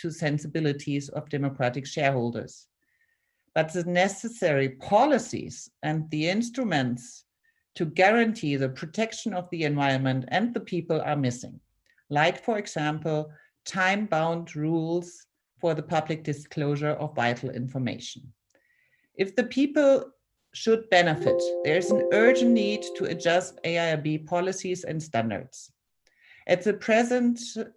to sensibilities of democratic shareholders. But the necessary policies and the instruments to guarantee the protection of the environment and the people are missing. Like, for example, time-bound rules for the public disclosure of vital information. If the people should benefit, there's an urgent need to adjust AIIB policies and standards. As presented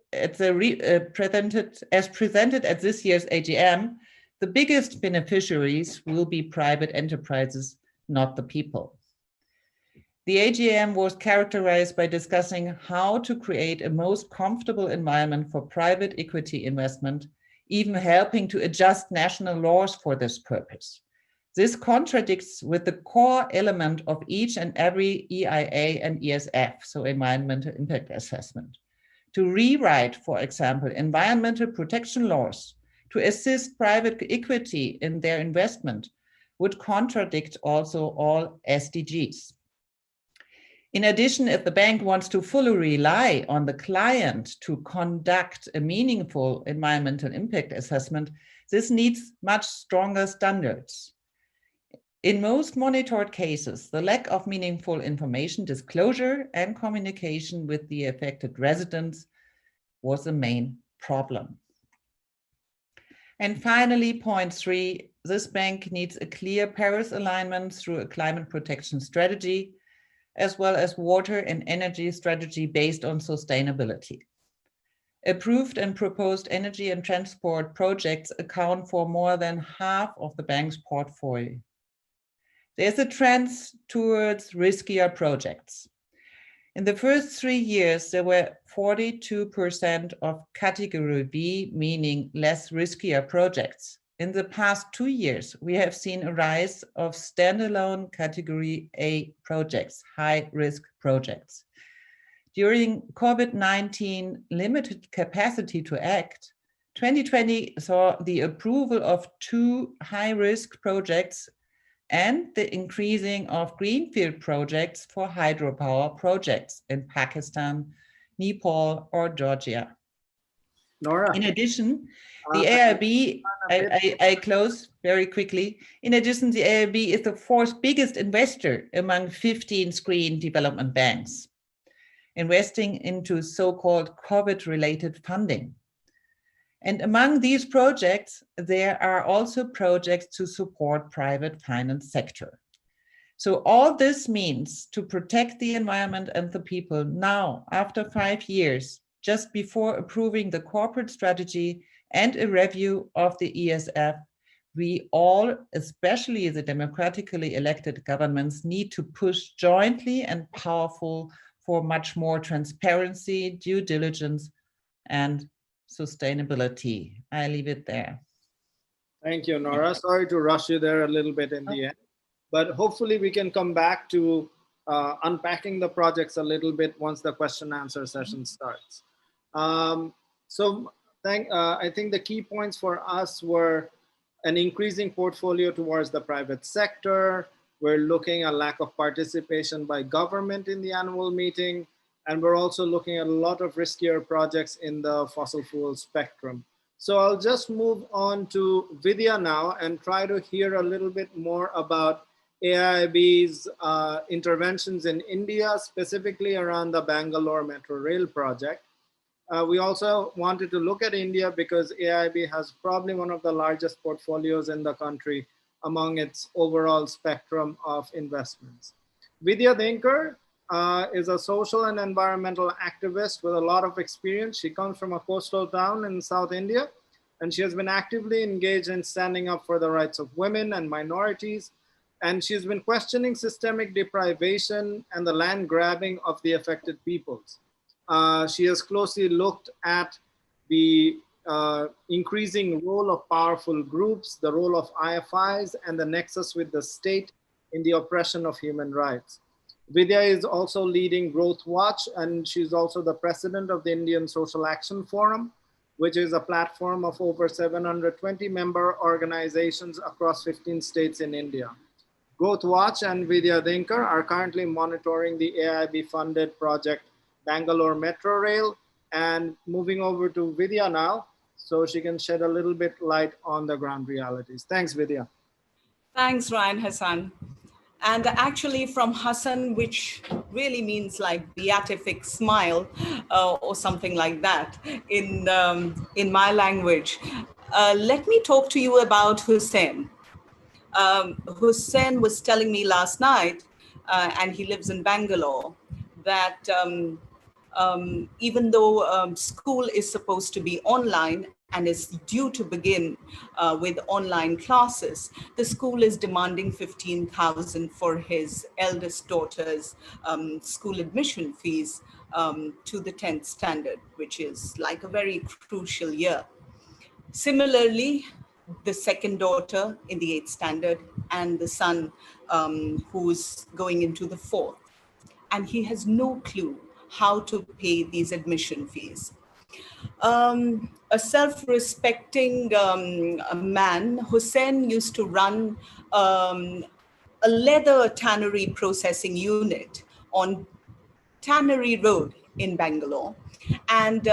at this year's AGM, the biggest beneficiaries will be private enterprises, not the people. The AGM was characterized by discussing how to create a most comfortable environment for private equity investment, even helping to adjust national laws for this purpose. This contradicts with the core element of each and every EIA and ESF, so environmental impact assessment. To rewrite, for example, environmental protection laws to assist private equity in their investment would contradict also all SDGs. In addition, if the bank wants to fully rely on the client to conduct a meaningful environmental impact assessment, this needs much stronger standards. In most monitored cases, the lack of meaningful information disclosure and communication with the affected residents was the main problem. And finally, point 3, this bank needs a clear Paris alignment through a climate protection strategy, as well as water and energy strategy based on sustainability. Approved and proposed energy and transport projects account for more than half of the bank's portfolio. There's a trend towards riskier projects. In the first 3 years, there were 42% of category B, meaning less riskier projects. In the past 2 years, we have seen a rise of standalone category A projects, high-risk projects. During COVID-19 limited capacity to act, 2020 saw the approval of 2 high-risk projects and the increasing of greenfield projects for hydropower projects in Pakistan, Nepal, or Georgia. Nora. In addition, the AIIB, I close very quickly. In addition, the AIIB is the 4th biggest investor among 15 screened development banks, investing into so-called COVID-related funding. And among these projects, there are also projects to support private finance sector. So all this means to protect the environment and the people now, after 5 years, just before approving the corporate strategy and a review of the ESF, we all, especially the democratically elected governments, need to push jointly and powerful for much more transparency, due diligence, and sustainability. I leave it there. Thank you, Nora. Sorry to rush you there a little bit in the end, but hopefully we can come back to unpacking the projects a little bit once the question and answer session starts. I think the key points for us were an increasing portfolio towards the private sector. We're looking at lack of participation by government in the annual meeting. And we're also looking at a lot of riskier projects in the fossil fuel spectrum. So I'll just move on to Vidya now and try to hear a little bit more about AIIB's interventions in India, specifically around the Bangalore Metro Rail project. We also wanted to look at India because AIIB has probably one of the largest portfolios in the country among its overall spectrum of investments. Vidya Dinkar is a social and environmental activist with a lot of experience. She comes from a coastal town in South India, and she has been actively engaged in standing up for the rights of women and minorities. And she's been questioning systemic deprivation and the land grabbing of the affected peoples. She has closely looked at the increasing role of powerful groups, the role of IFIs, and the nexus with the state in the oppression of human rights. Vidya is also leading Growth Watch, and she's also the president of the Indian Social Action Forum, which is a platform of over 720 member organizations across 15 states in India. Growth Watch and Vidya Dinkar are currently monitoring the AIIB funded project Bangalore Metro Rail. And moving over to Vidya now. so she can shed a little bit light on the ground realities. Thanks, Vidya. Thanks, Ryan Hassan. And actually from Hassan, which really means like beatific smile or something like that in my language. Let me talk to you about Hussein. Hussein was telling me last night, and he lives in Bangalore, that even though school is supposed to be online and is due to begin with online classes, the school is demanding 15,000 for his eldest daughter's school admission fees to the 10th standard, which is like a very crucial year. Similarly, the second daughter in the 8th standard and the son who's going into the 4th. And he has no clue how to pay these admission fees. A self-respecting man, Hussein, used to run a leather tannery processing unit on Tannery Road in Bangalore. And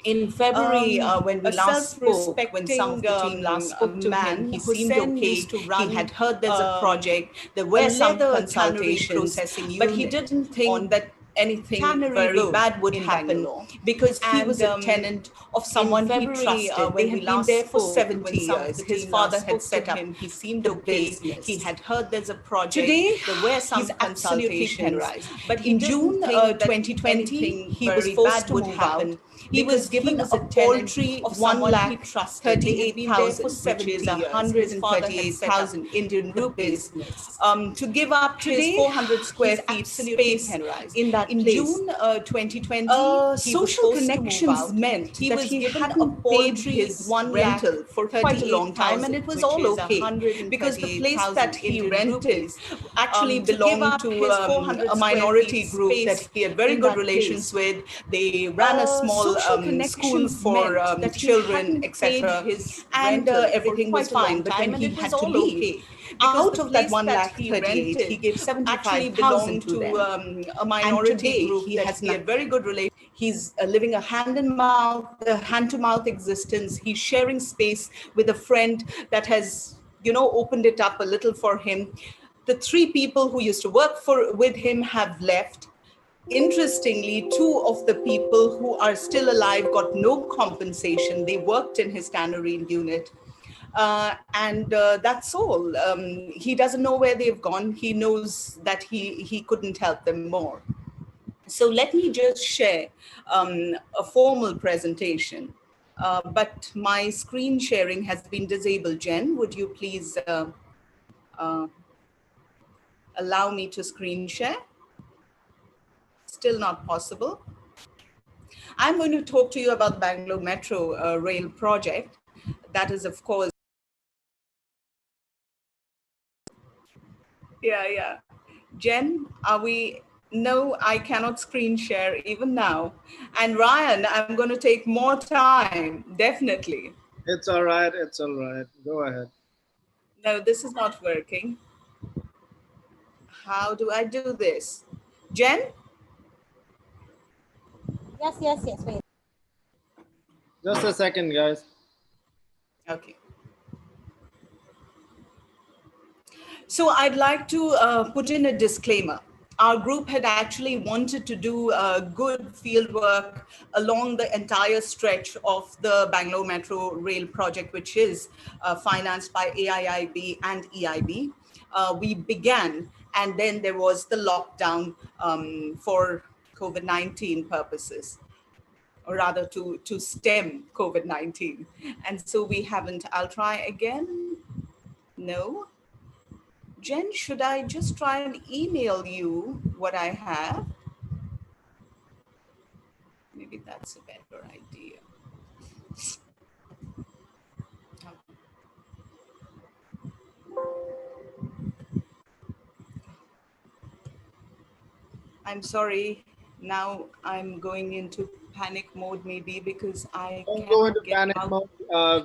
in February, when we last spoke, when some of the team last spoke to him, he seemed okay. He had heard there's a project. There were some consultations, but he didn't think that anything very bad would happen because he was a tenant of someone he trusted. They had been there for 70 years. His father had set up. He seemed okay. He had heard there's a project. Today, there were some consultations. But in June 2020, he was forced to move out. He was given a paltry of 1,38,000, which is 138,000 Indian rupees, to give up his 400 square feet space in that place. In June 2020, social connections meant he was given a paltry rental for quite a long time, and it was all okay because the place that he rented actually belonged to a minority group that he had very good relations with. They ran a small school for children, etc. And everything was fine. But when he had to leave, out of that 1,38,000, he gave 75,000 to them. A minority group he has a very good relation. He's living a hand-to-mouth existence. He's sharing space with a friend that has, opened it up a little for him. The 3 people who used to work with him have left. Interestingly, 2 of the people who are still alive got no compensation. They worked in his tannery unit. And that's all. He doesn't know where they've gone. He knows that he couldn't help them more. So let me just share a formal presentation. But my screen sharing has been disabled. Jen, would you please allow me to screen share? Still not possible. I'm going to talk to you about the Bangalore Metro Rail project. That is, of course, yeah. Jen, are we? No, I cannot screen share even now. And Ryan, I'm going to take more time, definitely. It's all right. It's all right. Go ahead. No, this is not working. How do I do this? Jen? Yes, wait. Just a second, guys. Okay. So I'd like to put in a disclaimer. Our group had actually wanted to do good field work along the entire stretch of the Bangalore Metro Rail project, which is financed by AIIB and EIB. We began, and then there was the lockdown for COVID-19 purposes, or rather to stem COVID-19. And so we haven't. I'll try again. No. Jen, should I just try and email you what I have? Maybe that's a better idea. I'm sorry. Now I'm going into panic mode, maybe because I don't go into panic mode,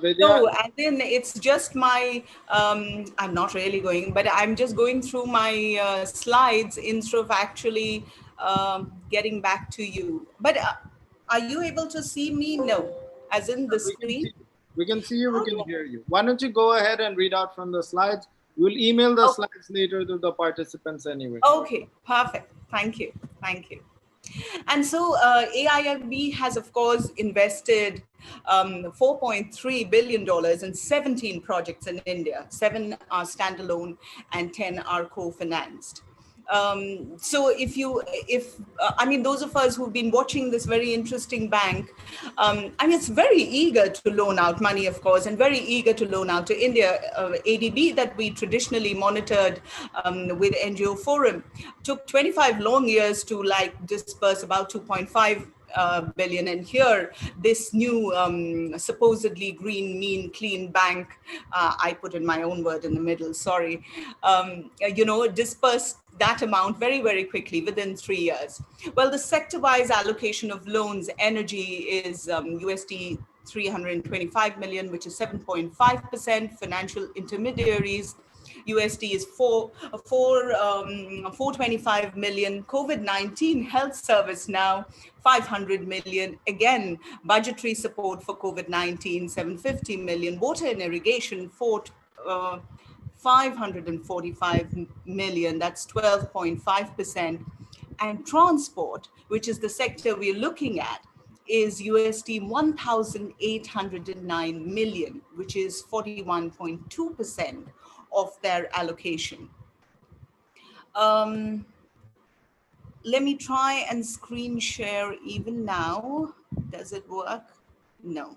Vidya. No, and then it's just my, I'm not really going, but I'm just going through my slides instead of actually getting back to you. But are you able to see me? No. as in the We can screen? see you. We can see you, we can hear you. Why don't you go ahead and read out from the slides? We'll email the slides later to the participants anyway. Okay, perfect. Thank you. Thank you. And so AIIB has, of course, invested $4.3 billion in 17 projects in India. 7 are standalone and 10 are co-financed. So I mean, those of us who've been watching this very interesting bank, I mean, it's very eager to loan out money, of course, and very eager to loan out to India. ADB that we traditionally monitored with NGO FORUM took 25 long years to disperse about 2.5 billion, and here this new supposedly green, mean, clean bank, I put in my own word in the middle, sorry, dispersed that amount very, very quickly within 3 years. Well, the sector-wise allocation of loans, energy is USD 325 million, which is 7.5%. Financial intermediaries, USD is 425 million. COVID-19 health service now 500 million. Again, budgetary support for COVID-19 750 million. Water and irrigation 545 million. That's 12.5%. And transport, which is the sector we're looking at, is USD 1,809 million, which is 41.2% of their allocation. Let me try and screen share even now. Does it work? No.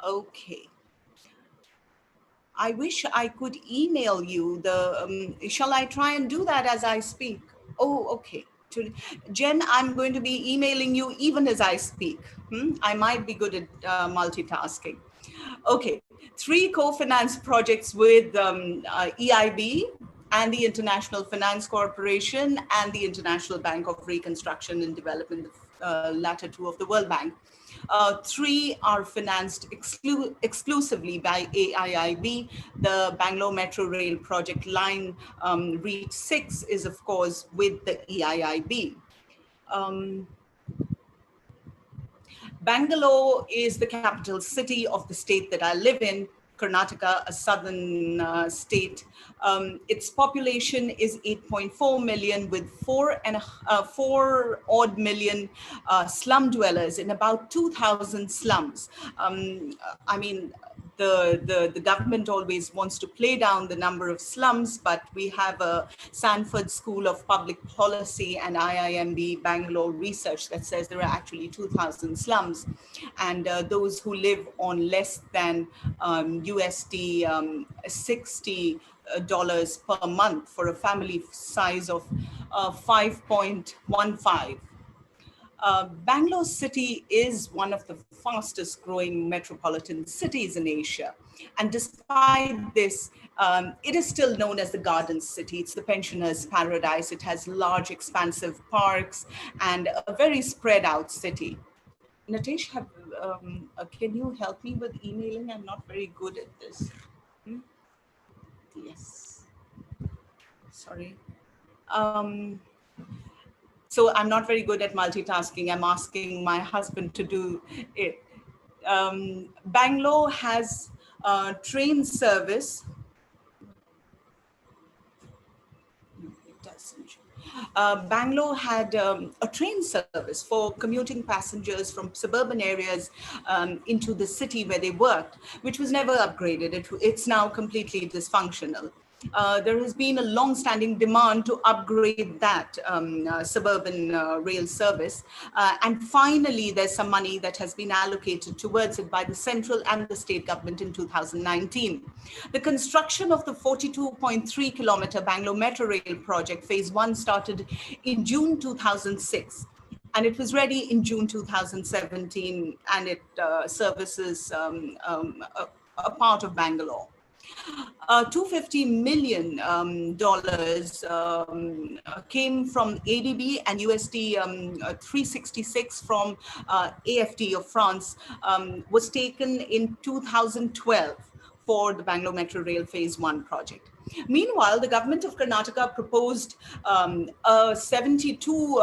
Okay. I wish I could email you the, shall I try and do that as I speak? Oh, okay. Jen, I'm going to be emailing you even as I speak. I might be good at multitasking. Okay, 3 co-financed projects with EIB and the International Finance Corporation and the International Bank of Reconstruction and Development, latter 2 of the World Bank. 3 are financed exclusively by AIIB. The Bangalore Metro Rail project line Reach 6 is, of course, with the EIIB. Bangalore is the capital city of the state that I live in, Karnataka, a southern state. Its population is 8.4 million with 4 odd million slum dwellers in about 2,000 slums. I mean, the government always wants to play down the number of slums, but we have a Sanford School of Public Policy and IIMB Bangalore research that says there are actually 2,000 slums. And those who live on less than USD $60 per month for a family size of 5.15. Bangalore city is one of the fastest growing metropolitan cities in Asia. And despite this, it is still known as the Garden City. It's the pensioners' paradise. It has large, expansive parks and a very spread out city. Natesh, can you help me with emailing? I'm not very good at this. Yes. Sorry. So I'm not very good at multitasking. I'm asking my husband to do it. Bangalore has train service. It doesn't. Bangalore had a train service for commuting passengers from suburban areas into the city where they worked, which was never upgraded. It's now completely dysfunctional. There has been a long-standing demand to upgrade that suburban rail service. And finally, there's some money that has been allocated towards it by the central and the state government in 2019. The construction of the 42.3 kilometer Bangalore Metro Rail project, phase 1, started in June 2006. And it was ready in June 2017, and it services a part of Bangalore. $250 million came from ADB and USD 366 from AFD of France, was taken in 2012 for the Bangalore Metro Rail Phase 1 project. Meanwhile, the government of Karnataka proposed a 72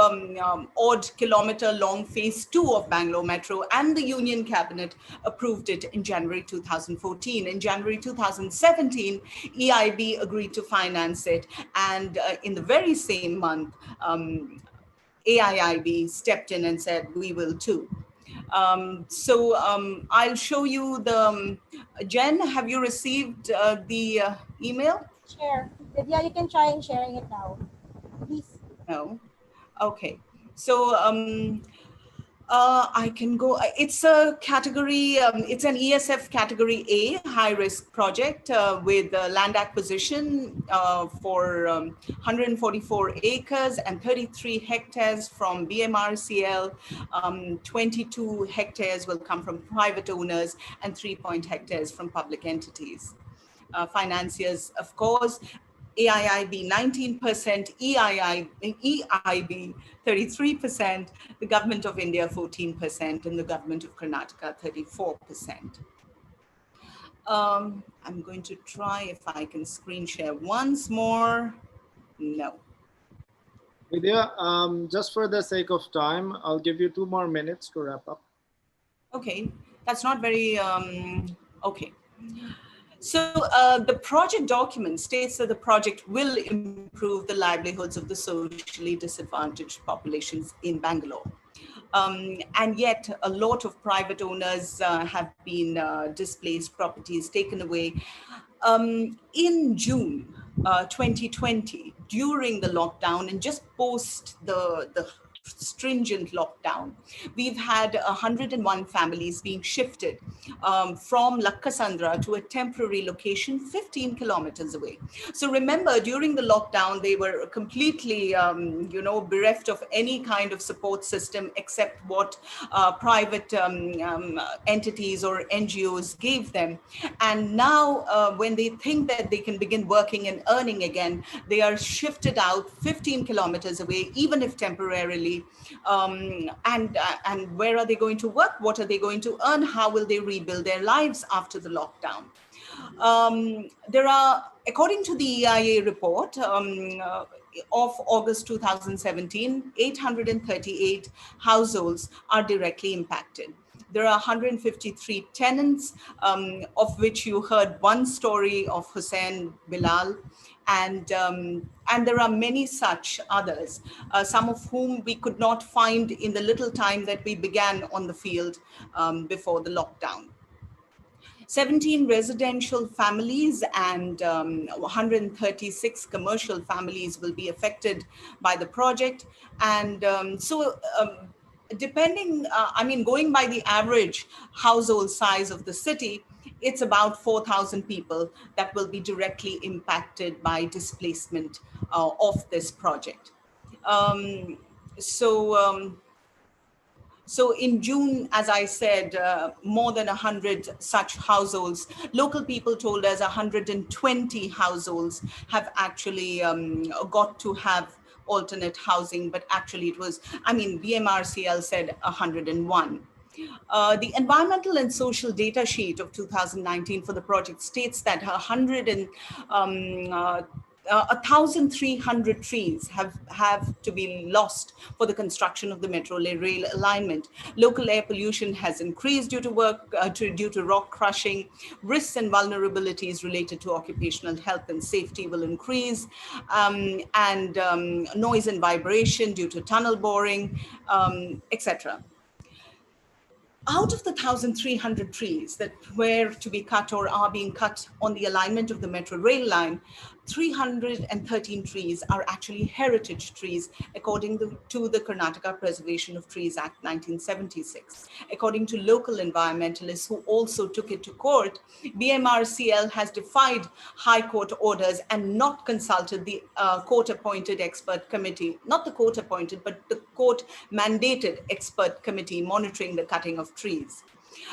odd kilometer long phase 2 of Bangalore Metro, and the Union Cabinet approved it in January 2014. In January 2017, EIB agreed to finance it, and in the very same month, AIIB stepped in and said, we will too. I'll show you the, Jen, have you received the email? Share. Yeah, you can try and sharing it now, please. No. Okay. So I can go. It's a category. It's an ESF category A high risk project with land acquisition for 144 acres and 33 hectares from BMRCL. 22 hectares will come from private owners and 3 hectares from public entities. Financiers, of course, AIIB 19%, EIB 33%, the Government of India 14%, and the Government of Karnataka 34%. I'm going to try if I can screen share once more. No. Vidya, just for the sake of time, I'll give you 2 more minutes to wrap up. Okay, that's not very, okay. So the project document states that the project will improve the livelihoods of the socially disadvantaged populations in Bangalore. And yet a lot of private owners have been displaced, properties taken away. In June 2020, during the lockdown and just post the stringent lockdown, we've had 101 families being shifted from Lakkasandra to a temporary location 15 kilometers away. So remember, during the lockdown, they were completely, bereft of any kind of support system except what private entities or NGOs gave them. And now when they think that they can begin working and earning again, they are shifted out 15 kilometers away, even if temporarily. And where are they going to work? What are they going to earn? How will they rebuild their lives after the lockdown? There are, according to the EIA report of August 2017, 838 households are directly impacted. There are 153 tenants, of which you heard one story of Hussein Bilal, and there are many such others, some of whom we could not find in the little time that we began on the field before the lockdown. 17 residential families and 136 commercial families will be affected by the project. And depending, going by the average household size of the city, it's about 4,000 people that will be directly impacted by displacement of this project. So in June, as I said, more than 100 such households. Local people told us 120 households have actually got to have alternate housing, but actually it was, BMRCL said 101. The environmental and social data sheet of 2019 for the project states that 1,300 trees have to be lost for the construction of the metro rail alignment. Local air pollution has increased due to due to rock crushing. Risks and vulnerabilities related to occupational health and safety will increase, and noise and vibration due to tunnel boring, etc. Out of the 1,300 trees that were to be cut or are being cut on the alignment of the metro rail line, 313 trees are actually heritage trees, according to the Karnataka Preservation of Trees Act 1976. According to local environmentalists who also took it to court, BMRCL has defied High Court orders and not consulted the court-appointed expert committee, not the court-appointed, but the court-mandated expert committee monitoring the cutting of trees.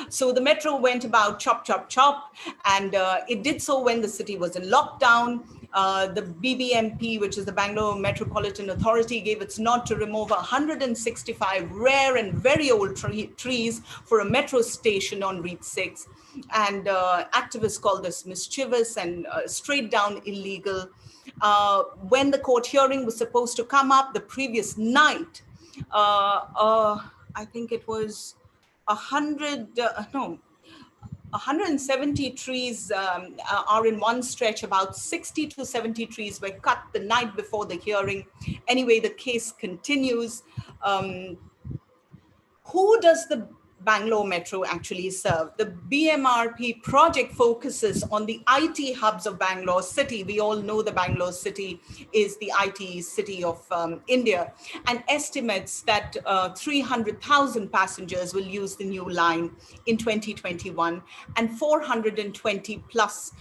So the metro went about chop, chop, chop, and it did so when the city was in lockdown. The BBMP, which is the Bangalore Metropolitan Authority, gave its nod to remove 165 rare and very old trees for a metro station on Route 6. And activists call this mischievous and straight down illegal. When the court hearing was supposed to come up the previous night, I think it was 170 trees are in one stretch. About 60 to 70 trees were cut the night before the hearing. Anyway, the case continues. Who does the Bangalore Metro actually serve? The BMRP project focuses on the IT hubs of Bangalore city. We all know the Bangalore city is the IT city of India, and estimates that 300,000 passengers will use the new line in 2021 and 420 plus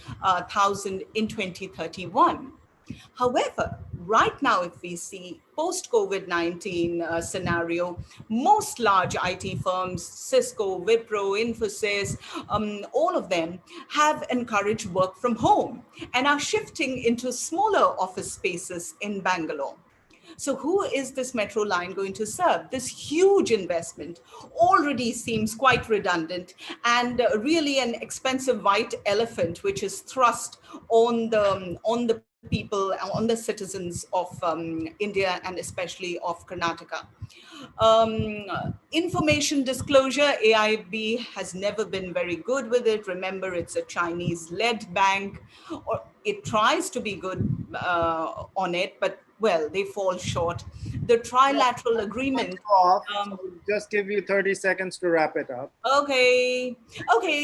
thousand in 2031. However, right now, if we see post-COVID-19 scenario, most large IT firms, Cisco, Wipro, Infosys, all of them have encouraged work from home and are shifting into smaller office spaces in Bangalore. So who is this metro line going to serve? This huge investment already seems quite redundant and really an expensive white elephant, which is thrust on the people, on the citizens of India and especially of Karnataka. Information disclosure, AIB has never been very good with it. Remember, it's a Chinese-led bank, or it tries to be good on it, but well, they fall short. The trilateral agreement. Just give you 30 seconds to wrap it up. Okay,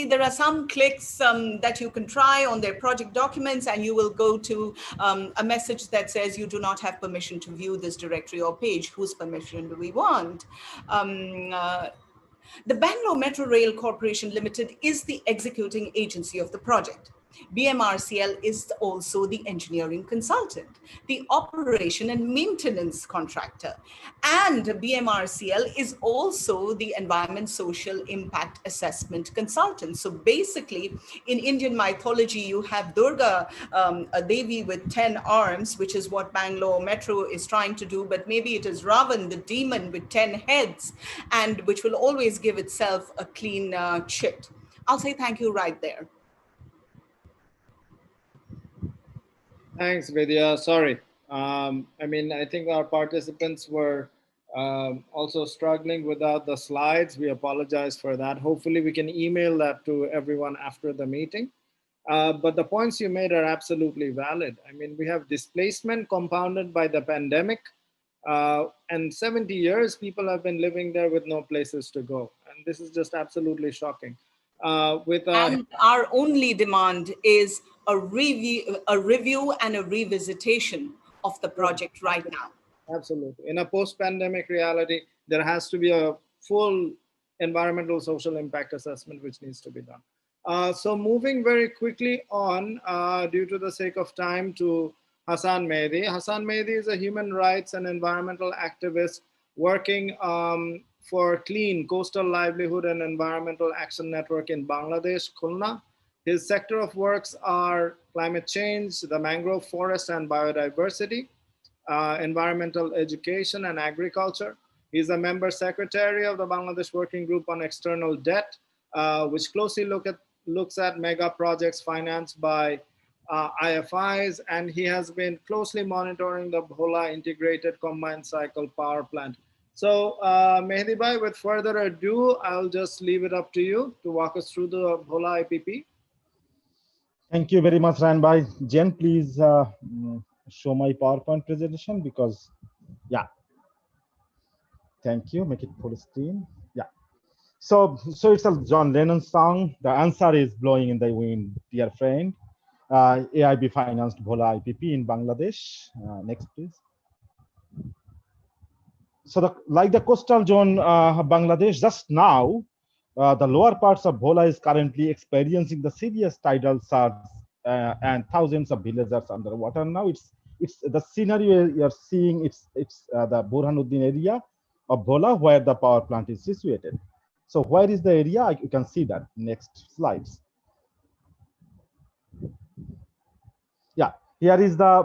there are some clicks that you can try on their project documents, and you will go to a message that says you do not have permission to view this directory or page. Whose permission do we want? The Bangalore Metro Rail Corporation Limited is the executing agency of the project. BMRCL is also the engineering consultant, the operation and maintenance contractor, and BMRCL is also the environment social impact assessment consultant. So basically, in Indian mythology, you have Durga, a Devi with 10 arms, which is what Bangalore Metro is trying to do, but maybe it is Ravan, the demon with 10 heads, and which will always give itself a clean chit. I'll say thank you right there. Thanks, Vidya. Sorry. I think our participants were also struggling without the slides. We apologize for that. Hopefully we can email that to everyone after the meeting. But the points you made are absolutely valid. I mean, we have displacement compounded by the pandemic, and 70 years people have been living there with no places to go. And this is just absolutely shocking. And our only demand is a review and a revisitation of the project right now. Absolutely. In a post-pandemic reality, there has to be a full environmental social impact assessment which needs to be done. So moving very quickly on, due to the sake of time, to Hassan Mehdi. Hassan Mehdi is a human rights and environmental activist working for Clean Coastal Livelihood and Environmental Action Network in Bangladesh, Khulna. His sector of works are climate change, the mangrove forest and biodiversity, environmental education and agriculture. He's a member secretary of the Bangladesh Working Group on External Debt, which closely looks at mega projects financed by IFIs, and he has been closely monitoring the Bhola Integrated Combined Cycle Power Plant. So Mehdi Bhai, with further ado, I'll just leave it up to you to walk us through the Bhola IPP. Thank you very much, Ran Bhai. Jen, please show my PowerPoint presentation because, yeah. Thank you. Make it full screen. Yeah. So it's a John Lennon song. The answer is blowing in the wind, dear friend. AIB financed Bhola IPP in Bangladesh. Next, please. So like the coastal zone of Bangladesh, just now, the lower parts of Bhola is currently experiencing the serious tidal surge and thousands of villagers underwater. Now it's the scenario you're seeing. It's the Burhanuddin area of Bhola where the power plant is situated. So where is the area? You can see that. Next slides. Yeah. Here is the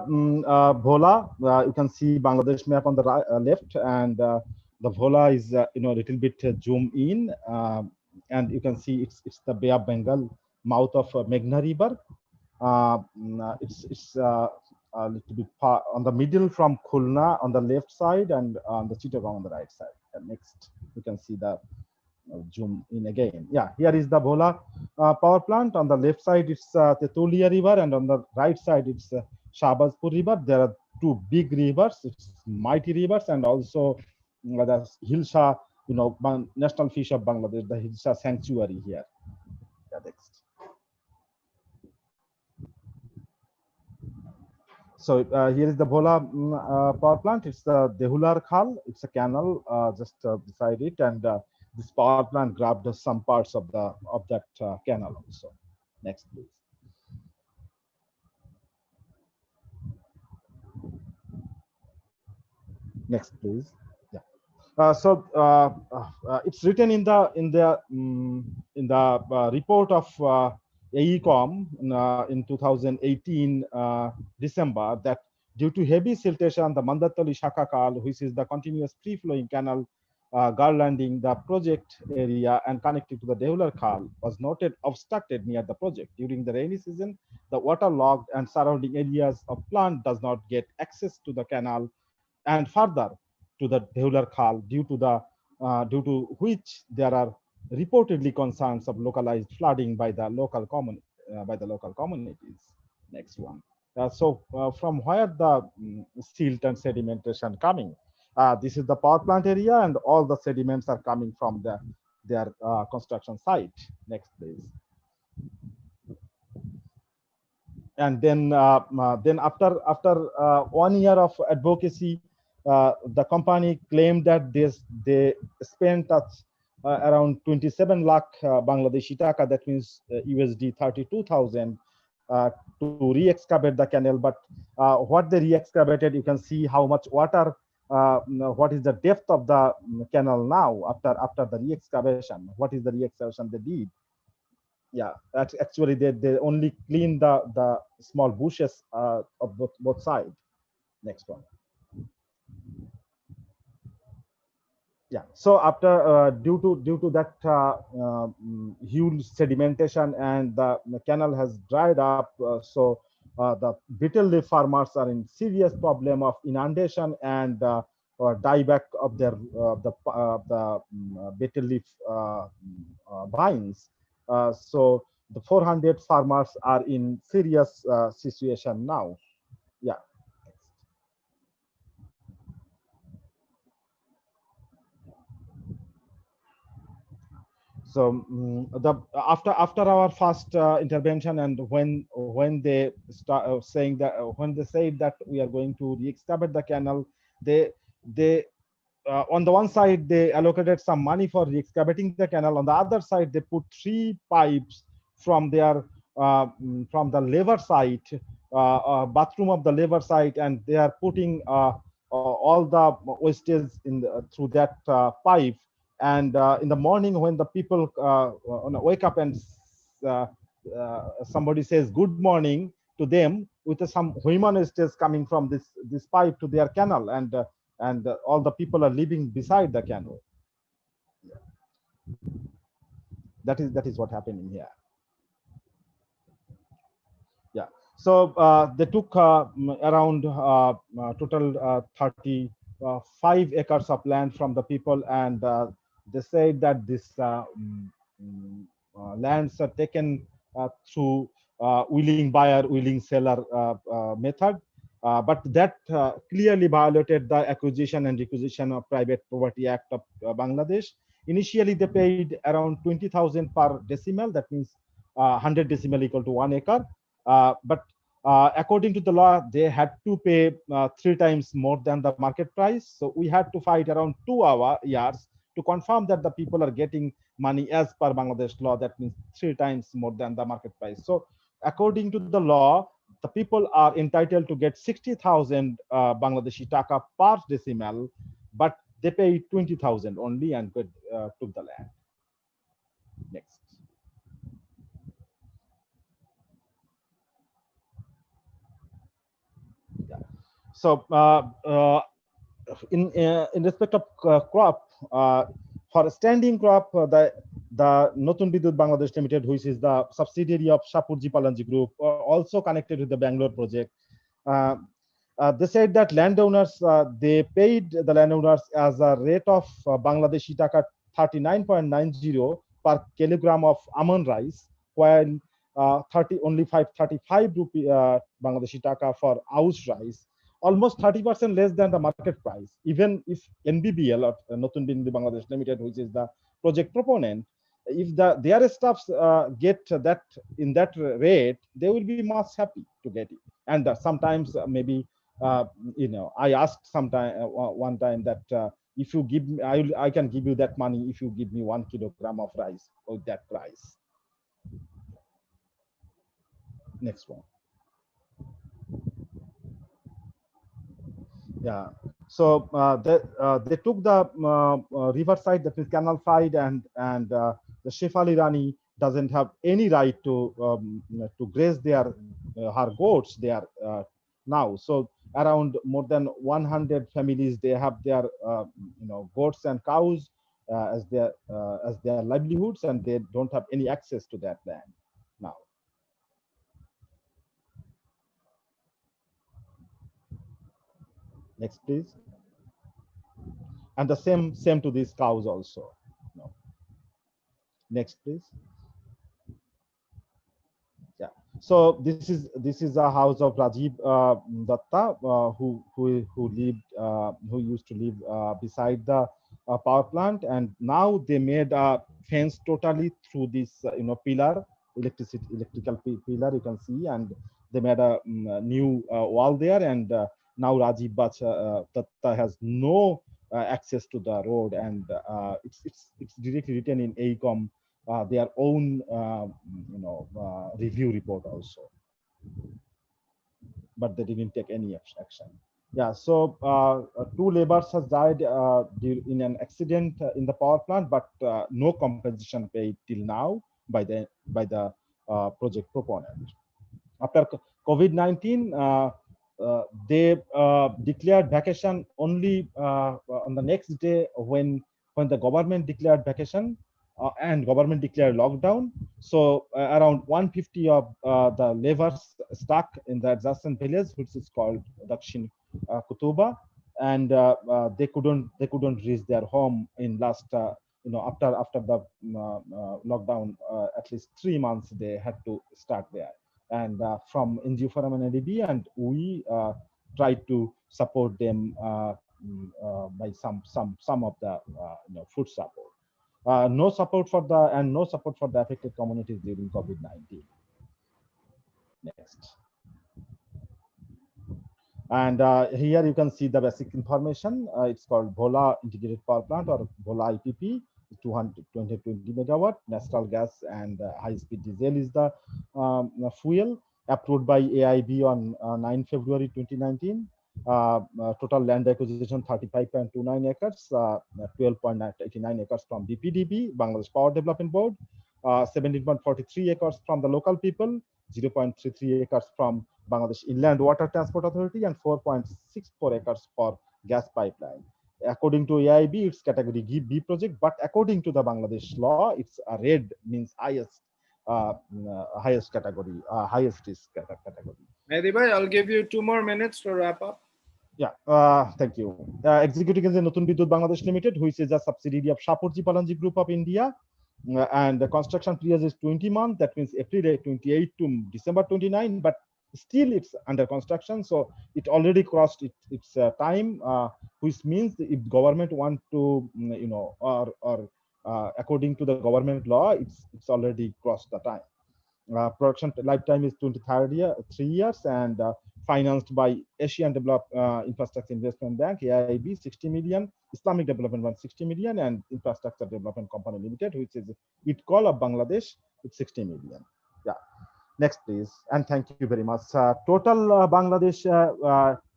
Bhola. You can see Bangladesh map on the right, left, and the Bhola is a little bit zoom in, and you can see it's the Bay of Bengal, mouth of Meghna River. It's a little bit far on the middle from Khulna on the left side, and on the Chittagong on the right side. And next, you can see the zoom in again. Yeah, here is the Bhola power plant. On the left side, it's Tetulia River, and on the right side, it's Shahbazpur River. There are two big rivers, it's mighty rivers, and also the Hilsa, national fish of Bangladesh, the Hilsa sanctuary here. Yeah, next. So here is the Bhola power plant. It's the Dehular Khal. It's a canal just beside it, and this power plant grabbed some parts of that canal also. Next, please. Next, please. Yeah. It's written in the report of AECOM in 2018 December that due to heavy siltation, the Mandatali Shaka Kal, which is the continuous free-flowing canal garlanding the project area and connected to the Dehular Khal, was noted obstructed near the project. During the rainy season, the waterlogged and surrounding areas of plant does not get access to the canal and further to the Dehular Khal, due to which there are reportedly concerns of localized flooding by the local communities. Next one. From where the silt and sedimentation coming? This is the power plant area, and all the sediments are coming from their construction site. Next, please. And then after 1 year of advocacy, the company claimed that they spent around 27 lakh Bangladeshi taka, that means USD 32,000, to re-excavate the canal. But what they re-excavated, you can see how much water, what is the depth of the canal now after the re-excavation. What is the re-excavation they did? Yeah, actually they only clean the small bushes of both sides. Next one. Yeah, so after due to that huge sedimentation, and the canal has dried up, so the betel leaf farmers are in serious problem of inundation and or dieback of their betel leaf vines. So the 400 farmers are in serious situation now. Yeah. So after our first intervention, and when they start saying that, when they said that we are going to re-excavate the canal, they on the one side they allocated some money for re-excavating the canal. On the other side, they put 3 pipes from their from the labor site, bathroom of the labor site, and they are putting all the wastage through that pipe. And in the morning, when the people wake up and somebody says good morning to them, with some human wastage coming from this pipe to their canal, and all the people are living beside the canal. That is what happening here. Yeah. So they took around total 35 acres of land from the people, and they said that this lands are taken through willing buyer, willing seller method. But that clearly violated the Acquisition and Requisition of Private Property Act of Bangladesh. Initially, they paid around 20,000 per decimal. That means 100 decimal equal to 1 acre. But according to the law, they had to pay 3 times more than the market price. So we had to fight around 2 years to confirm that the people are getting money as per Bangladesh law. That means 3 times more than the market price. So according to the law, the people are entitled to get 60,000 Bangladeshi taka per decimal, but they paid 20,000 only and took the land. Next. So in respect of crop, for standing crop, the Notun Bidut Bangladesh Limited, which is the subsidiary of Shapurji Palanji Group, also connected with the Bangalore project. They said that landowners, they paid the landowners as a rate of Bangladeshi taka 39.90 per kilogram of almond rice, while only 35 rupee Bangladeshi taka for Aus rice, almost 30% less than the market price. Even if NBBL, or Notun Bidut Bangladesh Limited, which is the project proponent, if their staffs get that in that rate, they will be much happy to get it. And sometimes maybe I asked one time that if you give me, I can give you that money if you give me 1 kilogram of rice with that price. Next one. Yeah. So they took the river side, that is canal side, and the Shefali Rani doesn't have any right to graze their her goats there now. So around more than 100 families, they have their goats and cows as their livelihoods, and they don't have any access to that land now. Next, please. And the same to these cows also. No. Next, please. Yeah. So this is a house of Rajiv Datta, who used to live beside the power plant, and now they made a fence totally through this electrical pillar, you can see, and they made a new wall there, and now Rajiv Datta has no access to the road, and it's directly written in AECOM, their own review report also, but they didn't take any action. Yeah, so 2 laborers has died in an accident in the power plant, but no compensation paid till now by the project proponent. After COVID-19, they declared vacation only on the next day when the government declared vacation and government declared lockdown. So around 150 of the laborers stuck in the adjacent village, which is called Dakshin Kutuba, and they couldn't reach their home in last after the lockdown. At least 3 months they had to start there. And from NGO ON ADB, and we tried to support them by some of the food support. No support for the affected communities during COVID-19. Next. And here you can see the basic information. It's called Bhola Integrated Power Plant, or Bhola IPP. 220 megawatt. Natural gas and high-speed diesel is the fuel, approved by AIB on 9 February 2019. Total land acquisition 35.29 acres, 12.89 acres from BPDB, Bangladesh Power Development Board, 17.43 acres from the local people, 0.33 acres from Bangladesh Inland Water Transport Authority, and 4.64 acres for gas pipeline. According to AIB, it's category B project, but according to the Bangladesh law, it's a red, means highest category, highest risk category. Mehdi bhai, I'll give you 2 more minutes to wrap up. Yeah, thank you. Executing is the Notun Bidut Bangladesh Limited, which is a subsidiary of Shapurji Palanji Group of India. And the construction period is 20 months. That means April 28 to December 29, but still it's under construction. So it already crossed its time, which means if government want to, according to the government law, it's already crossed the time. Production lifetime is 3 years, and financed by Asian Infrastructure Investment Bank, AIB, 60 million, Islamic Development Bank, 60 million, and Infrastructure Development Company Limited, which is ITCOL of Bangladesh, with 60 million. Yeah. Next, please. And thank you very much. Total Bangladesh,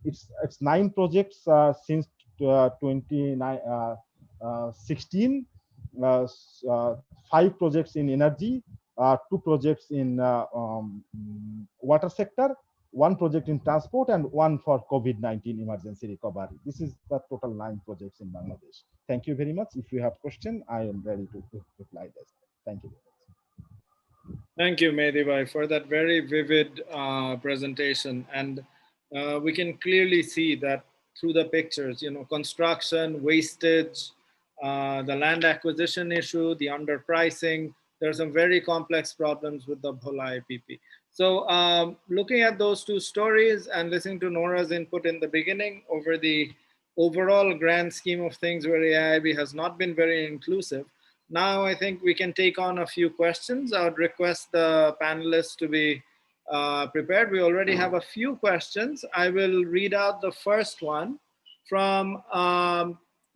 it's 9 projects since 2016, 5 projects in energy, 2 projects in water sector, 1 project in transport, and 1 for COVID-19 emergency recovery. This is the total 9 projects in Bangladesh. Thank you very much. If you have question, I am ready to reply this. Thank you. Thank you, Mehdi Bhai, for that very vivid presentation. And we can clearly see that through the pictures, construction, wastage, the land acquisition issue, the underpricing, there are some very complex problems with the Bhola IPP. So looking at those 2 stories and listening to Nora's input in the beginning over the overall grand scheme of things where AIIB has not been very inclusive, now I think we can take on a few questions. I would request the panelists to be prepared. We already have a few questions. I will read out the first one from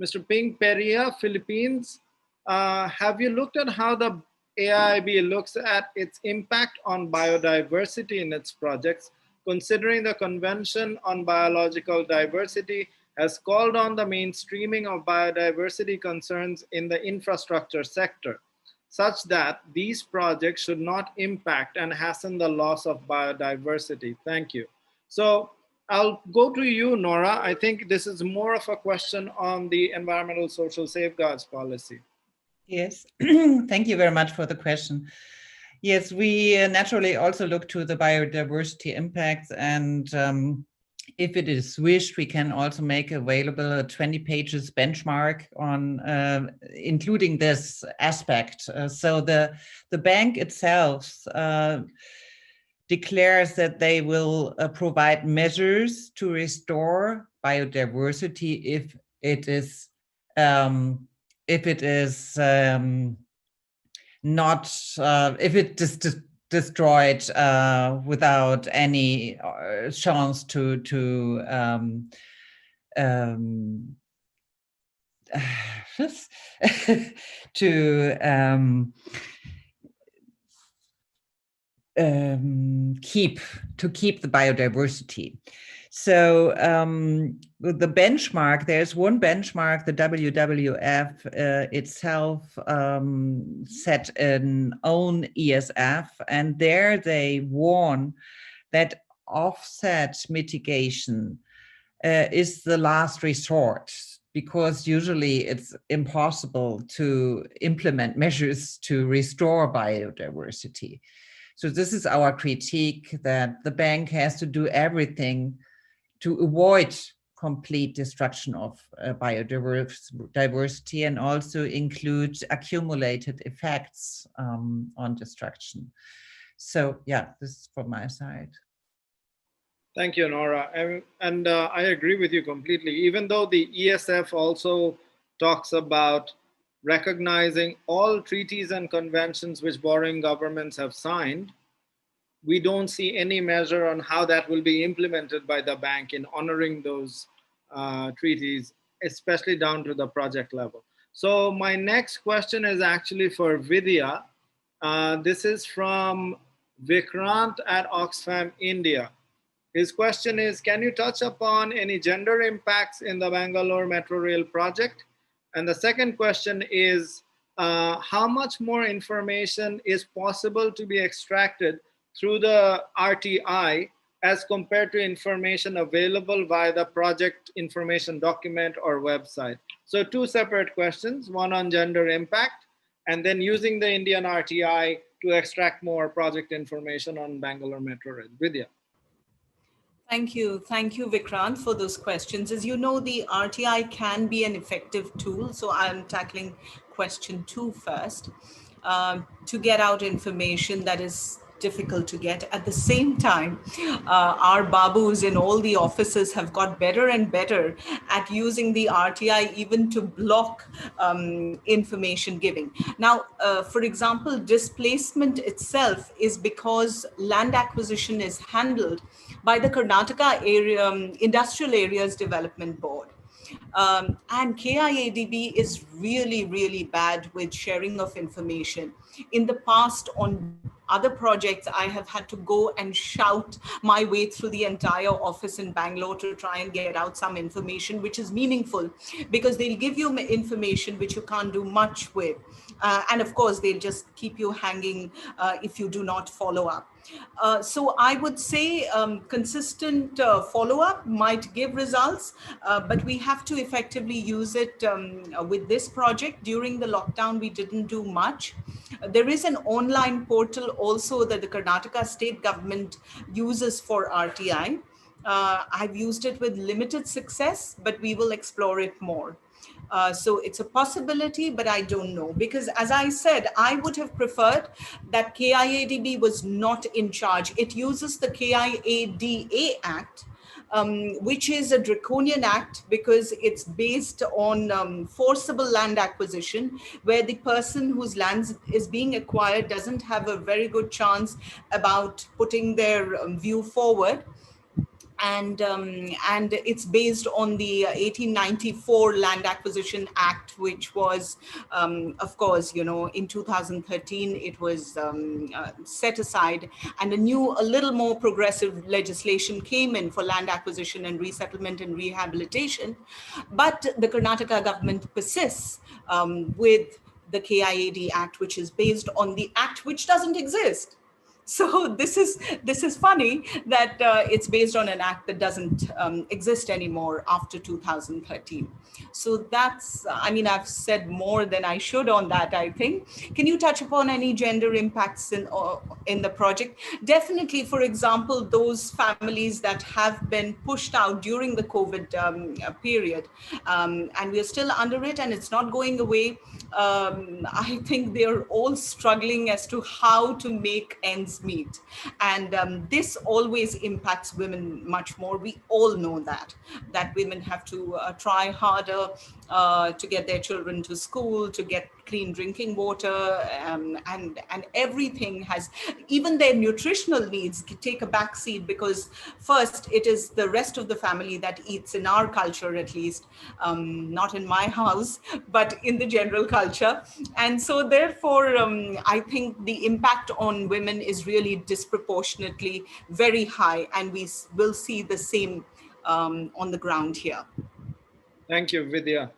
Mr. Ping Peria, Philippines. Have you looked at how the AIIB looks at its impact on biodiversity in its projects, considering the Convention on Biological Diversity has called on the mainstreaming of biodiversity concerns in the infrastructure sector, such that these projects should not impact and hasten the loss of biodiversity? Thank you. So I'll go to you, Nora. I think this is more of a question on the environmental social safeguards policy. Yes, thank you very much for the question. Yes, we naturally also look to the biodiversity impacts, and if it is wished, we can also make available a 20 pages benchmark on including this aspect. So the bank itself declares that they will provide measures to restore biodiversity if it is destroyed without any chance to keep the biodiversity. So the benchmark, there's one benchmark, the WWF itself set an own ESF, and there they warn that offset mitigation is the last resort, because usually it's impossible to implement measures to restore biodiversity. So this is our critique, that the bank has to do everything to avoid complete destruction of biodiversity, and also include accumulated effects on destruction. So yeah, this is from my side. Thank you, Nora. And I agree with you completely. Even though the ESF also talks about recognizing all treaties and conventions which borrowing governments have signed, we don't see any measure on how that will be implemented by the bank in honoring those treaties, especially down to the project level. So my next question is actually for Vidya. This is from Vikrant at Oxfam, India. His question is, can you touch upon any gender impacts in the Bangalore Metro Rail project? And the second question is, how much more information is possible to be extracted through the RTI as compared to information available via the project information document or website? So 2 separate questions, one on gender impact, and then using the Indian RTI to extract more project information on Bangalore Metro Rail. Vidya. Thank you, Vikrant, for those questions. As you know, the RTI can be an effective tool. So I'm tackling question 2 first, to get out information that is difficult to get. At the same time, our babus in all the offices have got better and better at using the RTI even to block information giving. Now, for example, displacement itself is because land acquisition is handled by the Karnataka area, Industrial Areas Development Board. And KIADB is really, really bad with sharing of information. In the past, on other projects, I have had to go and shout my way through the entire office in Bangalore to try and get out some information which is meaningful, because they'll give you information which you can't do much with. And of course, they'll just keep you hanging if you do not follow up. So I would say consistent follow-up might give results, but we have to effectively use it with this project. During the lockdown, we didn't do much. There is an online portal also that the Karnataka state government uses for RTI. I've used it with limited success, but we will explore it more. So it's a possibility, but I don't know, because as I said, I would have preferred that KIADB was not in charge. It uses the KIADA Act, which is a draconian act because it's based on forcible land acquisition, where the person whose land is being acquired doesn't have a very good chance about putting their view forward. And it's based on the 1894 Land Acquisition Act, which was, of course, in 2013, it was set aside, and a little more progressive legislation came in for land acquisition and resettlement and rehabilitation. But the Karnataka government persists with the KIAD Act, which is based on the act which doesn't exist. So this is funny that it's based on an act that doesn't exist anymore after 2013. So that's, I've said more than I should on that, I think. Can you touch upon any gender impacts in the project? Definitely, for example, those families that have been pushed out during the COVID period, and we are still under it and it's not going away. I think they're all struggling as to how to make ends meet. And this always impacts women much more. We all know that women have to try harder to get their children to school, to get clean drinking water, and everything has, even their nutritional needs take a backseat, because first it is the rest of the family that eats, in our culture at least, not in my house, but in the general culture. And so therefore, I think the impact on women is really disproportionately very high, and we will see the same on the ground here. Thank you, Vidya.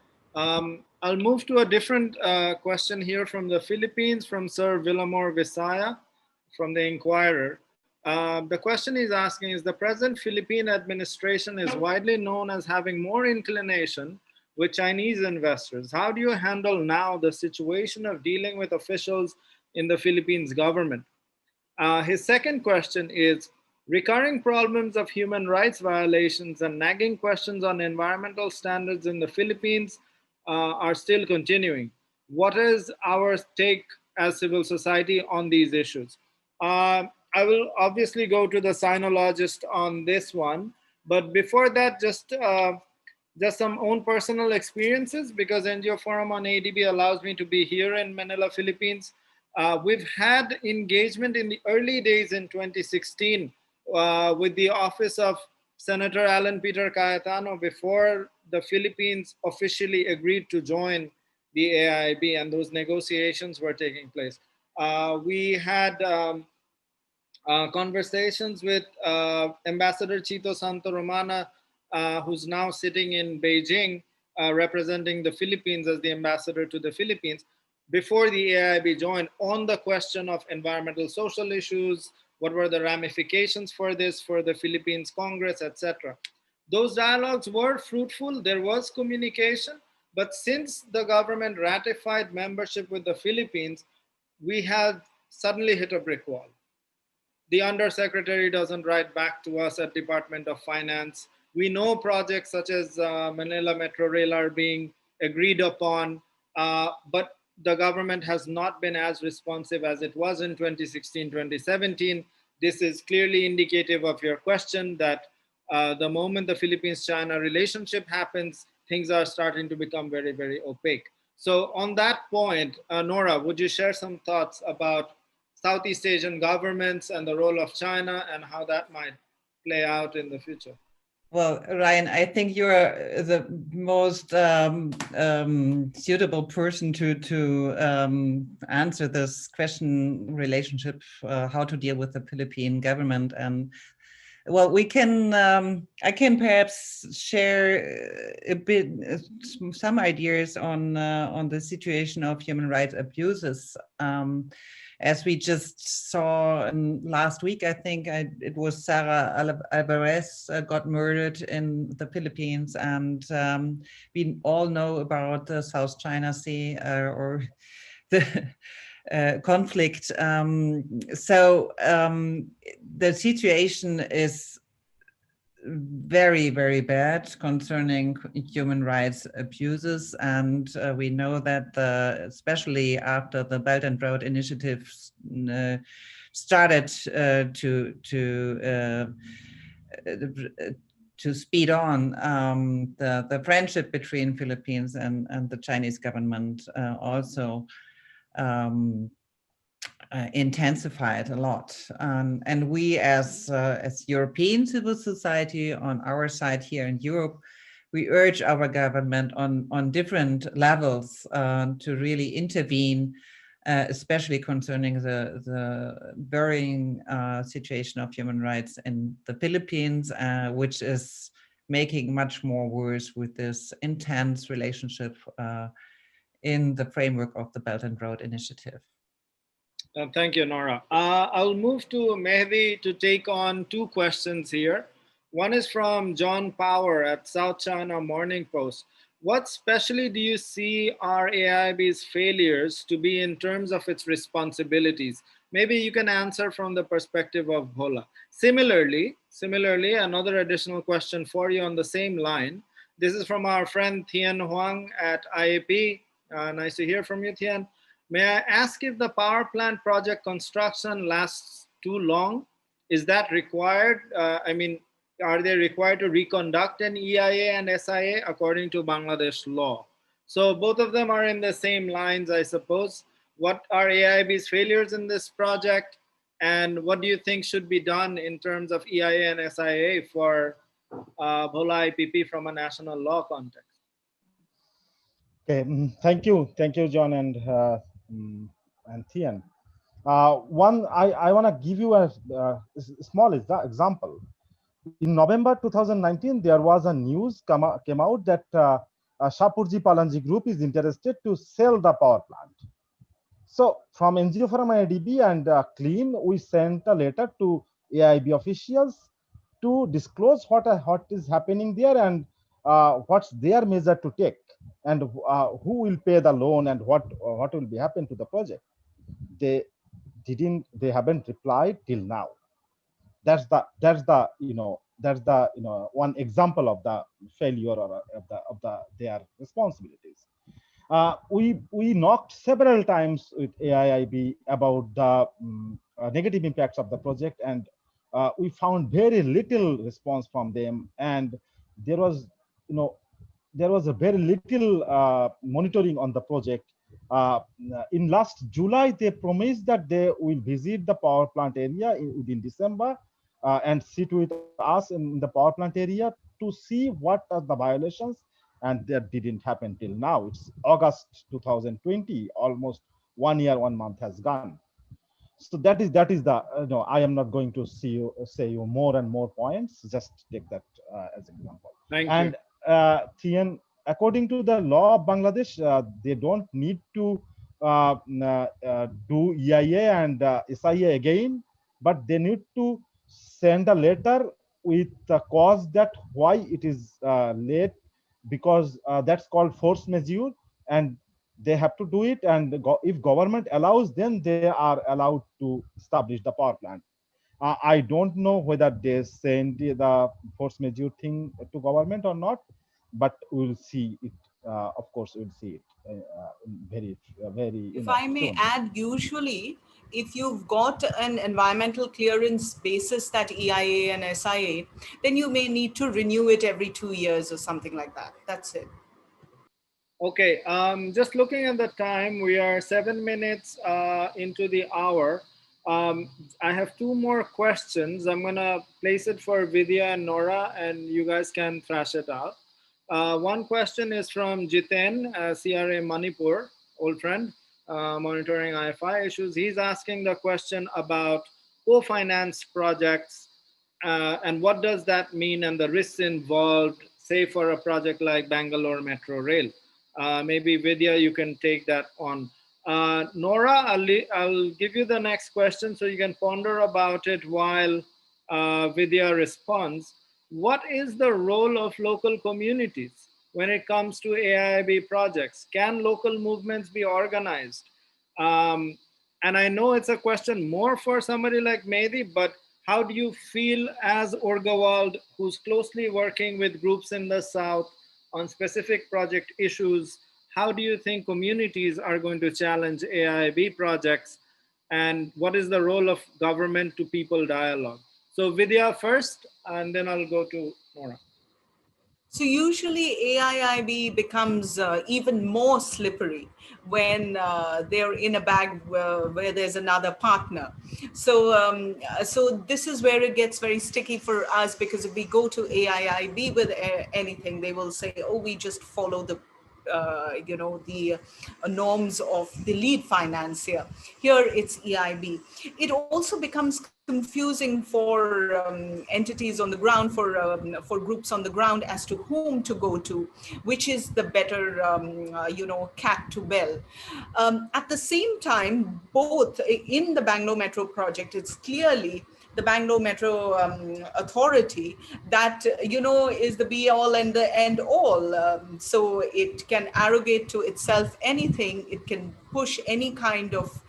I'll move to a different question here from the Philippines, from Sir Villamor Visaya from the Inquirer. The question he's asking is, the present Philippine administration is widely known as having more inclination with Chinese investors. How do you handle now the situation of dealing with officials in the Philippines government? His second question is, recurring problems of human rights violations and nagging questions on environmental standards in the Philippines are still continuing. What is our take as civil society on these issues? I will obviously go to the sinologist on this one, but before that, just some own personal experiences, because NGO Forum on ADB allows me to be here in Manila, Philippines. We've had engagement in the early days in 2016 with the office of Senator Alan Peter Cayetano before the Philippines officially agreed to join the AIIB, and those negotiations were taking place. We had conversations with Ambassador Chito Santo Romana, who's now sitting in Beijing, representing the Philippines as the ambassador to the Philippines, before the AIIB joined, on the question of environmental social issues, what were the ramifications for this, for the Philippines Congress, etc. Those dialogues were fruitful, there was communication, but since the government ratified membership with the Philippines, we had suddenly hit a brick wall. The undersecretary doesn't write back to us at Department of Finance. We know projects such as Manila Metro Rail are being agreed upon, but the government has not been as responsive as it was in 2016, 2017. This is clearly indicative of your question that the moment the Philippines-China relationship happens, things are starting to become very, very opaque. So on that point, Nora, would you share some thoughts about Southeast Asian governments and the role of China and how that might play out in the future? Well, Ryan, I think you're the most suitable person to answer this question: relationship, how to deal with the Philippine government. And well, we can. I can perhaps share a bit, some ideas on the situation of human rights abuses. As we just saw last week, I think it was Sarah Alvarez got murdered in the Philippines, and we all know about the South China Sea or the conflict. So the situation is very, very bad concerning human rights abuses. And we know that especially after the Belt and Road Initiative started to speed on, the friendship between Philippines and the Chinese government also intensified a lot, and we as European civil society on our side here in Europe, we urge our government on different levels to really intervene, especially concerning the worrying situation of human rights in the Philippines, which is making much more worse with this intense relationship in the framework of the Belt and Road Initiative. Thank you, Nora. I'll move to Mehdi to take on two questions here. One is from John Power at South China Morning Post. What specially do you see are AIIB's failures to be in terms of its responsibilities? Maybe you can answer from the perspective of Bhola. Similarly, another additional question for you on the same line. This is from our friend Thien Huang at IAP. Nice to hear from you, Thien. May I ask if the power plant project construction lasts too long? Is that required? Are they required to reconduct an EIA and SIA according to Bangladesh law? So both of them are in the same lines, I suppose. What are AIIB's failures in this project? And what do you think should be done in terms of EIA and SIA for Bhola IPP from a national law context? Okay, thank you, John and Thien. One, I want to give you a small example. In November 2019, there was a news came out that Shapurji Palanji Group is interested to sell the power plant. So from NGO ON ADB and CLEAN, we sent a letter to AIIB officials to disclose what is happening there and what's their measure to take, and who will pay the loan and what will be happen to the project. They haven't replied till now. That's the one example of the failure or of their responsibilities. We knocked several times with AIIB about the negative impacts of the project, and we found very little response from them, and there was a very little monitoring on the project. In last July, they promised that they will visit the power plant area within December and sit with us in the power plant area to see what are the violations, and that didn't happen till now. It's August 2020, almost 1 year, 1 month has gone. So that is the I am not going to say you more and more points. Just take that as an example. Thank you. And Thien, according to the law of Bangladesh, they don't need to do EIA and SIA again, but they need to send a letter with the cause that why it is late, because that's called force majeure, and they have to do it. And if government allows, then they are allowed to establish the power plant. I don't know whether they send the force majeure thing to government or not, but we'll see it. Of course, we'll see it very. If I may soon. add, usually, if you've got an environmental clearance basis, that EIA and SIA, then you may need to renew it every 2 years or something like that. That's it. Okay, just looking at the time, we are 7 minutes into the hour. I have two more questions. I'm gonna place it for Vidya and Nora, and you guys can thrash it out. One question is from Jiten, CRA Manipur, old friend, monitoring IFI issues. He's asking the question about co-finance projects and what does that mean and the risks involved, say for a project like Bangalore Metro Rail. Maybe Vidya, you can take that on. Nora, I'll give you the next question so you can ponder about it while Vidya responds. What is the role of local communities when it comes to AIIB projects? Can local movements be organized? And I know it's a question more for somebody like Mehdi, but how do you feel as Urgewald, who's closely working with groups in the South on specific project issues? How do you think communities are going to challenge AIIB projects? And what is the role of government to people dialogue? So Vidya first, and then I'll go to Nora. So usually AIIB becomes even more slippery when they're in a bag where there's another partner. So, so this is where it gets very sticky for us, because if we go to AIIB with anything, they will say, oh, we just follow the you know, the norms of the lead financier. Here it's EIB. It also becomes confusing for entities on the ground, for groups on the ground, as to whom to go to, which is the better, you know, cat to bell. At the same time, both in the Bangalore Metro project, it's clearly the Bangalore Metro Authority that, you know, is the be all and the end all. So it can arrogate to itself anything. It can push any kind of,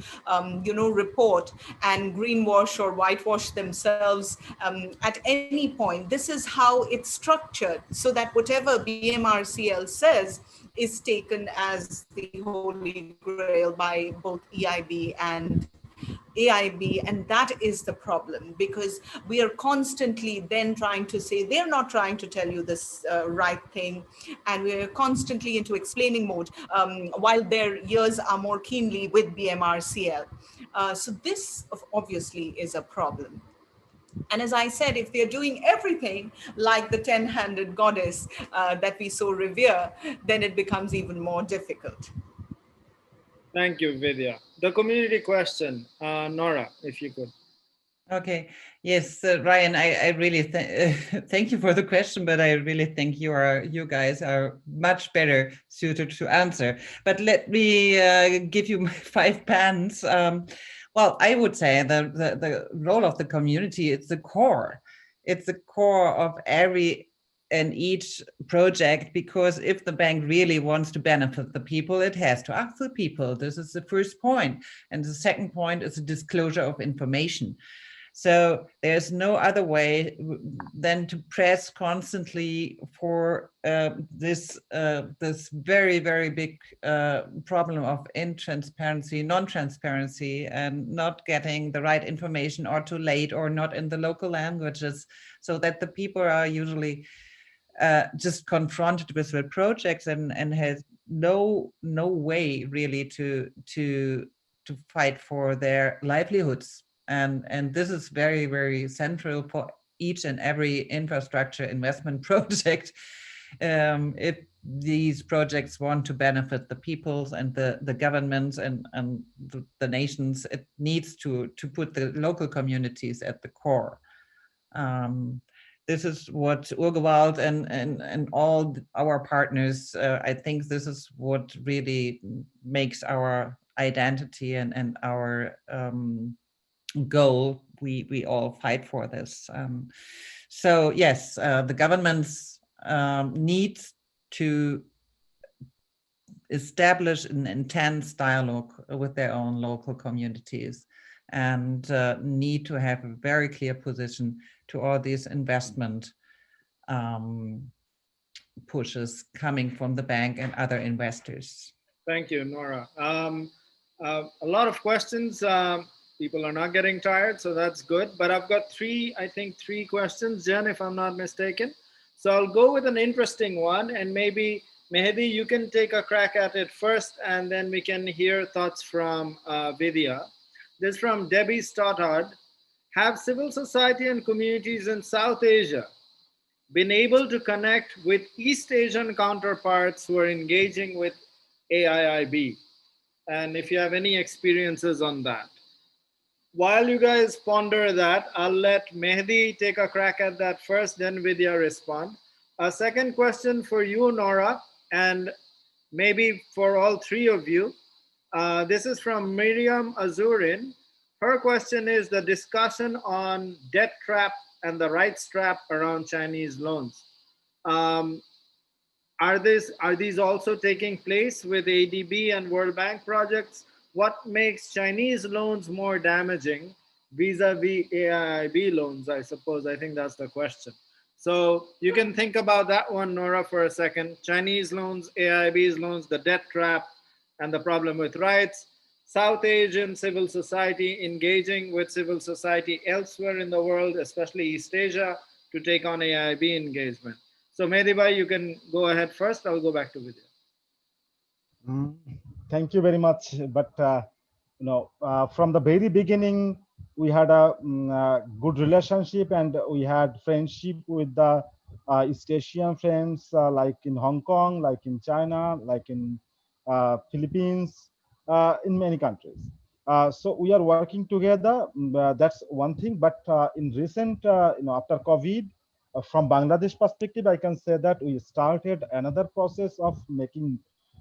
you know, report and greenwash or whitewash themselves at any point. This is how it's structured, so that whatever BMRCL says is taken as the holy grail by both EIB and AIB, and that is the problem, because we are constantly then trying to say they're not trying to tell you this right thing, and we're constantly into explaining mode while their ears are more keenly with BMRCL. So this obviously is a problem. And as I said, if they're doing everything like the 10-handed goddess that we so revere, then it becomes even more difficult. Thank you, Vidya. The community question, Nora, if you could. Okay. Yes, Ryan, I really thank you for the question, but I really think you guys are much better suited to answer. But let me give you my 5 pans. Well, I would say the role of the community, it's the core. It's the core of every and each project, because if the bank really wants to benefit the people, it has to ask the people. This is the first point. And the second point is the disclosure of information. So there's no other way than to press constantly for this very, very big problem of intransparency, non-transparency, and not getting the right information, or too late, or not in the local languages, so that the people are usually just confronted with the projects and has no way really to fight for their livelihoods. And this is very, very central for each and every infrastructure investment project. If these projects want to benefit the peoples and the governments and the nations, it needs to put the local communities at the core. This is what Urgewald and all our partners, I think this is what really makes our identity and our goal. We all fight for this. So yes, the governments need to establish an intense dialogue with their own local communities, and need to have a very clear position to all these investment pushes coming from the bank and other investors. Thank you, Nora. A lot of questions. People are not getting tired, so that's good. But I've got three questions, Jen, if I'm not mistaken. So I'll go with an interesting one, and maybe Mehdi, you can take a crack at it first, and then we can hear thoughts from Vidya. This is from Debbie Stoddard. Have civil society and communities in South Asia been able to connect with East Asian counterparts who are engaging with AIIB? And if you have any experiences on that. While you guys ponder that, I'll let Mehdi take a crack at that first, then Vidya respond. A second question for you, Nora, and maybe for all three of you. This is from Miriam Azurin. Her question is the discussion on debt trap and the rights trap around Chinese loans. Are these also taking place with ADB and World Bank projects? What makes Chinese loans more damaging vis-a-vis AIIB loans, I suppose? I think that's the question. So you can think about that one, Nora, for a second. Chinese loans, AIIB's loans, the debt trap, and the problem with rights. South Asian civil society engaging with civil society elsewhere in the world, especially East Asia, to take on AIIB engagement. So Mehdi, you can go ahead first. I'll go back to Vidya. Thank you very much. But from the very beginning, we had a good relationship, and we had friendship with the East Asian friends, like in Hong Kong, like in China, like in Philippines, in many countries. So we are working together. That's one thing. But in recent, after COVID, from Bangladesh perspective, I can say that we started another process of making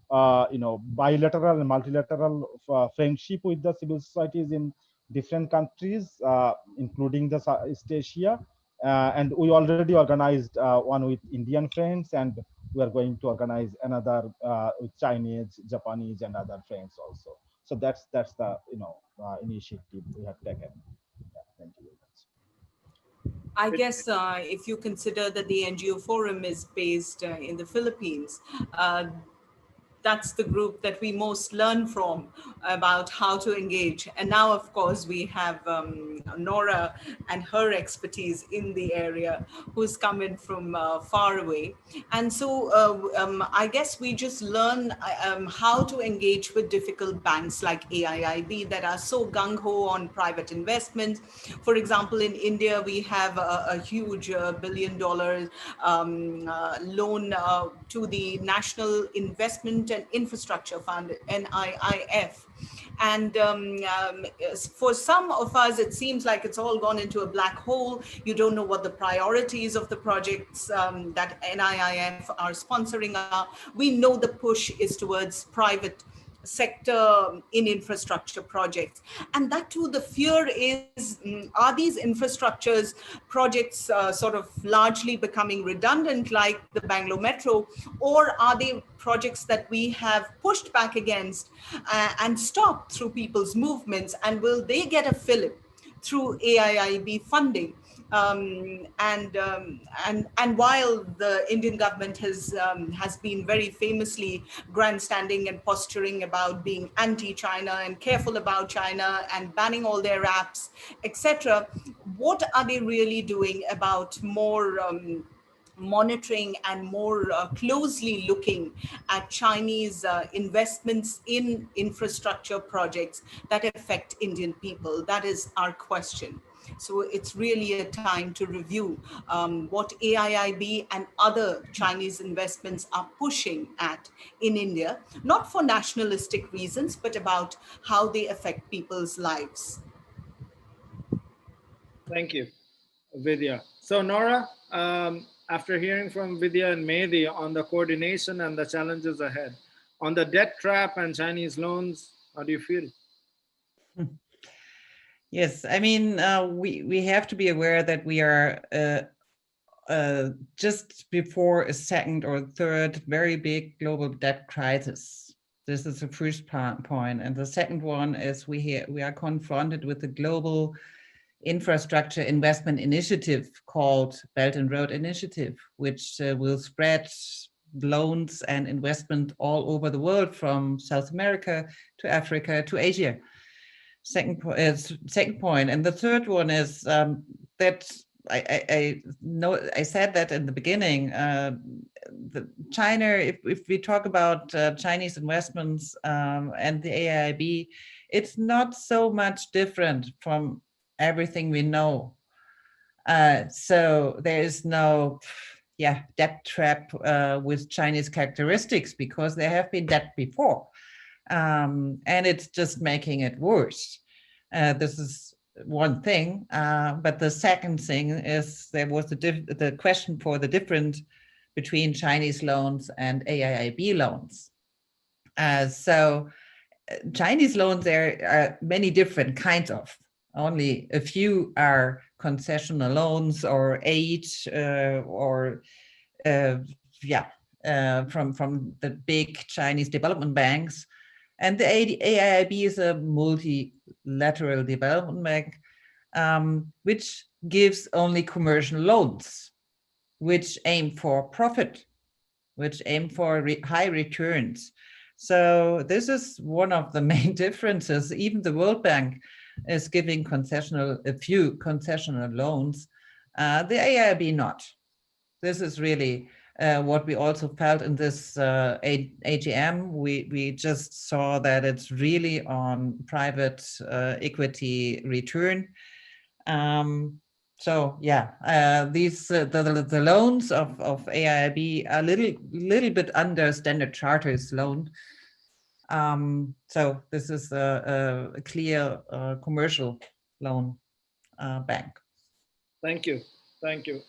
bilateral and multilateral friendship with the civil societies in different countries, including the East Asia. And we already organized one with Indian friends, and we are going to organize another with Chinese, Japanese, and other friends also. So that's the initiative we have taken. Yeah, thank you very much. I guess if you consider that the NGO Forum is based in the Philippines, that's the group that we most learn from about how to engage. And now, of course, we have Nora and her expertise in the area, who's come in from far away. And so I guess we just learn how to engage with difficult banks like AIIB that are so gung-ho on private investment. For example, in India, we have a huge $1 billion loan to the National Investment and Infrastructure Fund, NIIF. And for some of us, it seems like it's all gone into a black hole. You don't know what the priorities of the projects that NIIF are sponsoring are. We know the push is towards private sector in infrastructure projects. And that too, the fear is, are these infrastructures projects sort of largely becoming redundant like the Bangalore Metro, or are they projects that we have pushed back against and stopped through people's movements, and will they get a fillip through AIIB funding? And while the Indian government has been very famously grandstanding and posturing about being anti-China and careful about China and banning all their apps, etc., what are they really doing about more monitoring and more closely looking at Chinese investments in infrastructure projects that affect Indian people? That is our question. So it's really a time to review what AIIB and other Chinese investments are pushing at in India, not for nationalistic reasons, but about how they affect people's lives. Thank you, Vidya. So Nora, after hearing from Vidya and Mehdi on the coordination and the challenges ahead, on the debt trap and Chinese loans, how do you feel? Yes, I mean, we have to be aware that we are just before a second or third very big global debt crisis. This is the first point. And the second one is we are confronted with the global infrastructure investment initiative called Belt and Road Initiative, which will spread loans and investment all over the world, from South America to Africa to Asia. Second point. And the third one is that I said that in the beginning, China, if we talk about Chinese investments and the AIIB, it's not so much different from everything we know. So there is no debt trap with Chinese characteristics, because there have been debt before. And it's just making it worse. This is one thing. But the second thing is there was the question for the difference between Chinese loans and AIIB loans. So Chinese loans, there are many different kinds of. Only a few are concessional loans or aid from the big Chinese development banks. And the AIIB is a multilateral development bank, which gives only commercial loans, which aim for profit, which aim for high returns. So this is one of the main differences. Even the World Bank is giving a few concessional loans, the AIIB not. This is really what we also felt in this AGM. We just saw that it's really on private equity return. So yeah, these the loans of AIIB are a little bit under Standard Chartered's loan. So this is a clear commercial loan bank. Thank you. Thank you.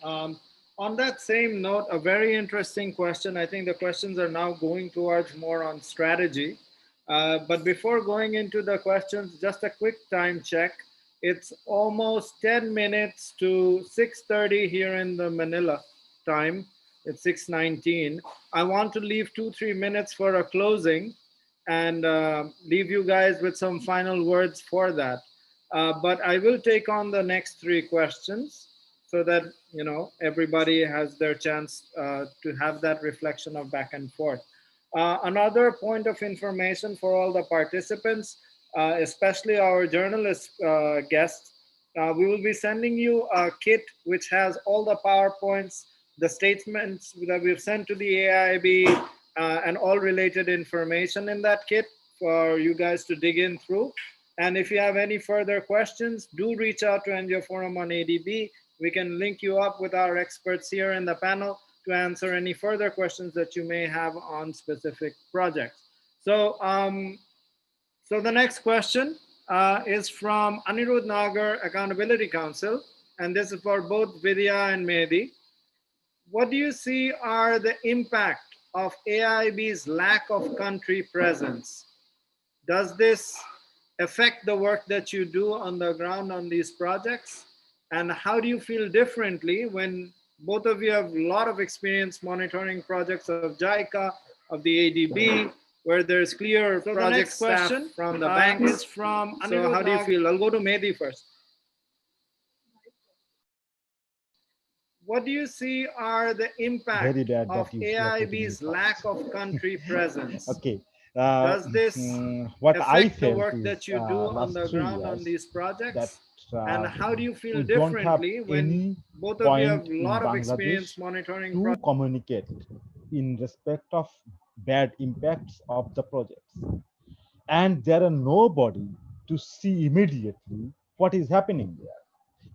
On that same note, a very interesting question. I think the questions are now going towards more on strategy. But before going into the questions, just a quick time check. It's almost 10 minutes to 6:30 here in the Manila time. It's 6:19. I want to leave 2-3 minutes for a closing and leave you guys with some final words for that. But I will take on the next 3 questions so that, you know, everybody has their chance to have that reflection of back and forth. Another point of information for all the participants, especially our journalist guests, we will be sending you a kit which has all the PowerPoints, the statements that we've sent to the AIIB, and all related information in that kit for you guys to dig in through. And if you have any further questions, do reach out to NGO Forum on ADB. We can link you up with our experts here in the panel to answer any further questions that you may have on specific projects. So, so the next question is from Anirudh Nagar, Accountability Council, and this is for both Vidya and Mehdi. What do you see are the impact of AIIB's lack of country presence? Does this affect the work that you do on the ground on these projects? And how do you feel differently when both of you have a lot of experience monitoring projects of JICA, of the ADB, where there's clear project staff from the banks? Is from so how do you feel? I'll go to Mehdi first. What do you see are the impact of AIIB's lack of country presence? Okay. Does this what affect I the felt work is, that you do on the ground on these projects? And how do you feel differently when both of you have a lot of experience monitoring to communicate in respect of bad impacts of the projects? And there are nobody to see immediately what is happening there.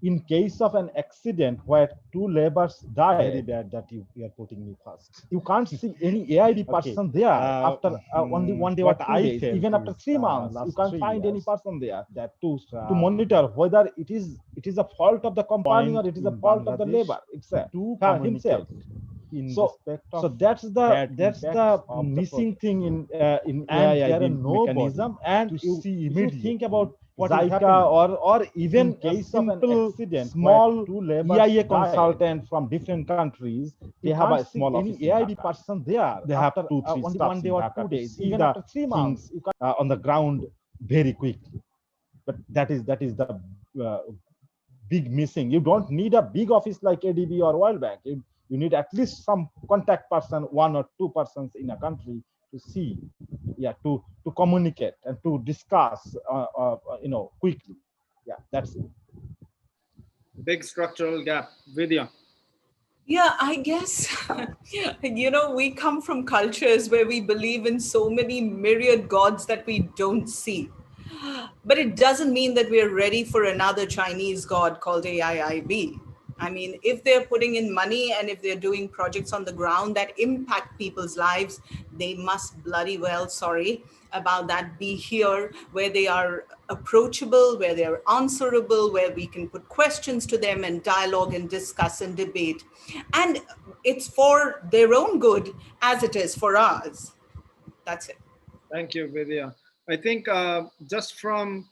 In case of an accident where 2 laborers die, very bad that you are putting me first. You can't see any AIB person there after only 1 day or 2 days. Even after 3 months, you can't find any person there that to monitor whether it is a fault of the company or it is a fault of the labor itself, himself. So that's the missing thing in AIIB mechanism. And you think about JICA or even case of an accident, small EIA consultant from different countries, they have a small office. AIB person there, they have 2-3 staff 1 day or 2 days, even after 3 months on the ground very quickly. But that is the big missing. You don't need a big office like ADB or World Bank. You need at least some contact person, 1 or 2 persons in a country to see, to communicate and to discuss, quickly. Yeah, that's it. Big structural gap. Vidya. Yeah, I guess, we come from cultures where we believe in so many myriad gods that we don't see. But it doesn't mean that we're ready for another Chinese god called AIIB. I mean, if they're putting in money and if they're doing projects on the ground that impact people's lives, they must bloody well, sorry about that, be here where they are approachable, where they're answerable, where we can put questions to them and dialogue and discuss and debate. And it's for their own good as it is for ours. That's it. Thank you, Vidya. I think just from